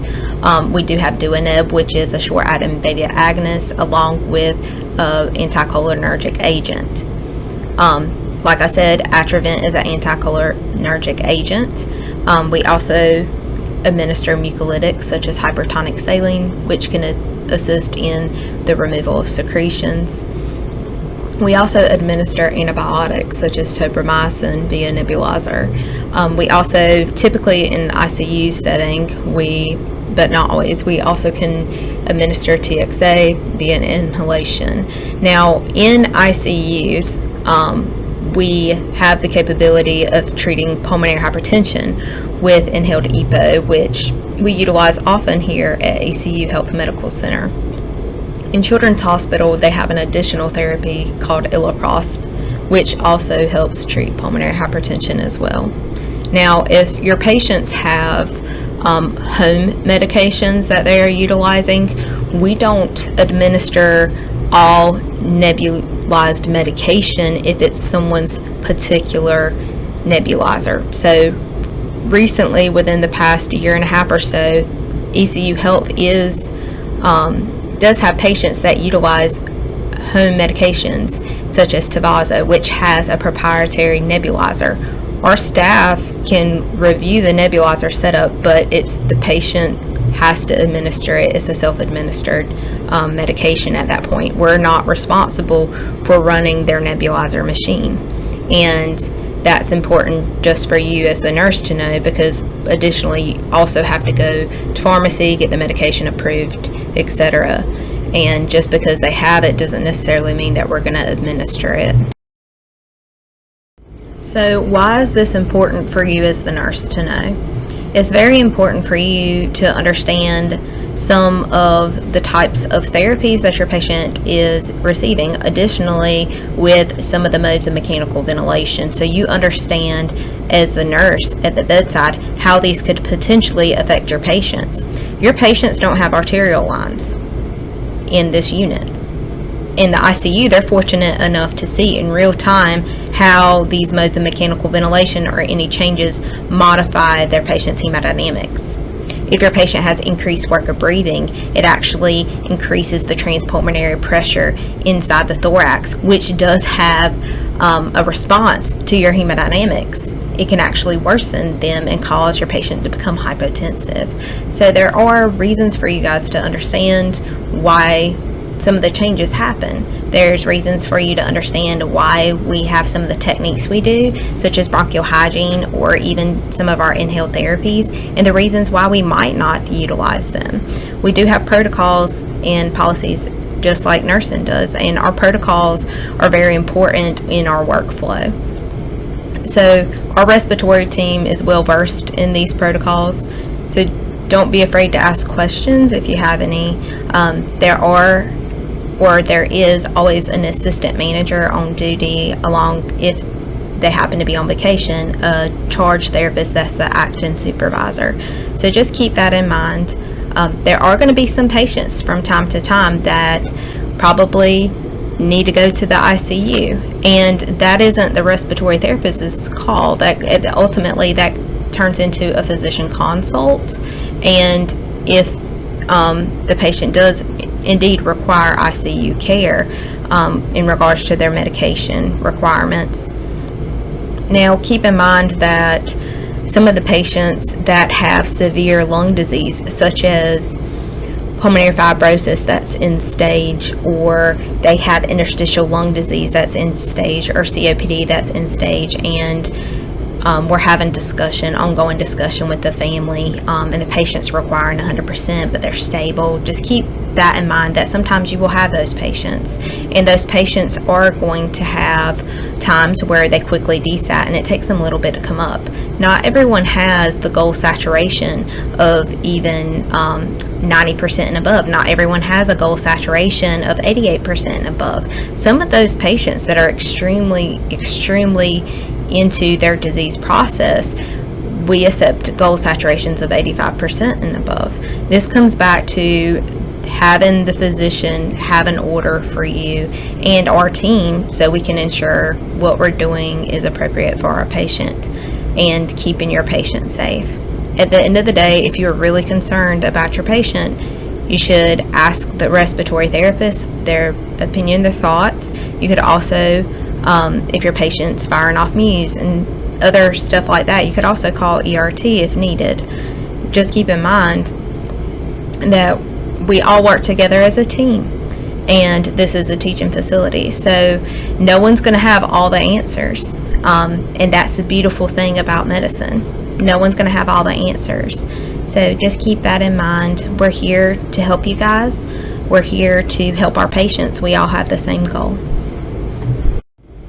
We do have Duanib, which is a short-acting beta agonist, along with anticholinergic agent. Like I said, Atrovent is an anticholinergic agent. We also administer mucolytics such as hypertonic saline, which can assist in the removal of secretions. We also administer antibiotics such as tobramycin via nebulizer. We also, typically in the ICU setting, but not always, we also can administer TXA via an inhalation. Now, in ICUs, we have the capability of treating pulmonary hypertension with inhaled EPO, which we utilize often here at ECU Health Medical Center. In Children's Hospital, they have an additional therapy called iloprost, which also helps treat pulmonary hypertension as well. Now, if your patients have home medications that they are utilizing, we don't administer all nebulized medication if it's someone's particular nebulizer. So recently, within the past year and a half or so, ECU Health does have patients that utilize home medications such as Tavazo, which has a proprietary nebulizer. Our staff can review the nebulizer setup, but it's the patient has to administer it. It's a self-administered medication at that point. We're not responsible for running their nebulizer machine, and that's important just for you as the nurse to know, because additionally you also have to go to pharmacy, get the medication approved, etc. And just because they have it doesn't necessarily mean that we're going to administer it. So why is this important for you as the nurse to know? It's very important for you to understand some of the types of therapies that your patient is receiving, additionally with some of the modes of mechanical ventilation, so you understand as the nurse at the bedside how these could potentially affect your patients. Your patients don't have arterial lines in this unit. In the ICU, they're fortunate enough to see in real time how these modes of mechanical ventilation or any changes modify their patient's hemodynamics. If your patient has increased work of breathing, it actually increases the transpulmonary pressure inside the thorax, which does have a response to your hemodynamics. It can actually worsen them and cause your patient to become hypotensive. So there are reasons for you guys to understand why some of the changes happen. There's reasons for you to understand why we have some of the techniques we do, such as bronchial hygiene or even some of our inhaled therapies, and the reasons why we might not utilize them. We do have protocols and policies just like nursing does, and our protocols are very important in our workflow. So our respiratory team is well versed in these protocols, so don't be afraid to ask questions if you have any. There is always an assistant manager on duty, along if they happen to be on vacation, a charge therapist that's the acting supervisor. So just keep that in mind. There are going to be some patients from time to time that probably need to go to the ICU, and that isn't the respiratory therapist's call. That ultimately that turns into a physician consult, and if the patient does indeed require ICU care in regards to their medication requirements. Now, keep in mind that some of the patients that have severe lung disease, such as pulmonary fibrosis that's end stage, or they have interstitial lung disease that's end stage, or COPD that's end stage, and we're having ongoing discussion with the family, and the patient's requiring 100%, but they're stable. Just keep that in mind, that sometimes you will have those patients, and those patients are going to have times where they quickly desat, and it takes them a little bit to come up. Not everyone has the goal saturation of even 90% and above. Not everyone has a goal saturation of 88% and above. Some of those patients that are extremely into their disease process, we accept goal saturations of 85% and above. This comes back to having the physician have an order for you and our team so we can ensure what we're doing is appropriate for our patient and keeping your patient safe. At the end of the day, if you're really concerned about your patient, you should ask the respiratory therapist their opinion, their thoughts. You could also, if your patient's firing off muse and other stuff like that, you could also call ERT if needed. Just keep in mind that we all work together as a team, and this is a teaching facility, so no one's going to have all the answers, and that's the beautiful thing about medicine. No one's going to have all the answers, so just keep that in mind. We're here to help you guys. We're here to help our patients. We all have the same goal.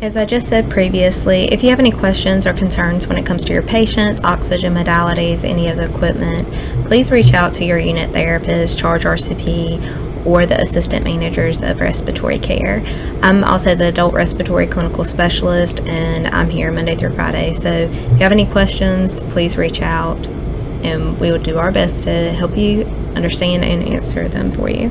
As I just said previously, if you have any questions or concerns when it comes to your patients, oxygen modalities, any of the equipment, please reach out to your unit therapist, charge RCP, or the assistant managers of respiratory care. I'm also the adult respiratory clinical specialist, and I'm here Monday through Friday. So if you have any questions, please reach out, and we will do our best to help you understand and answer them for you.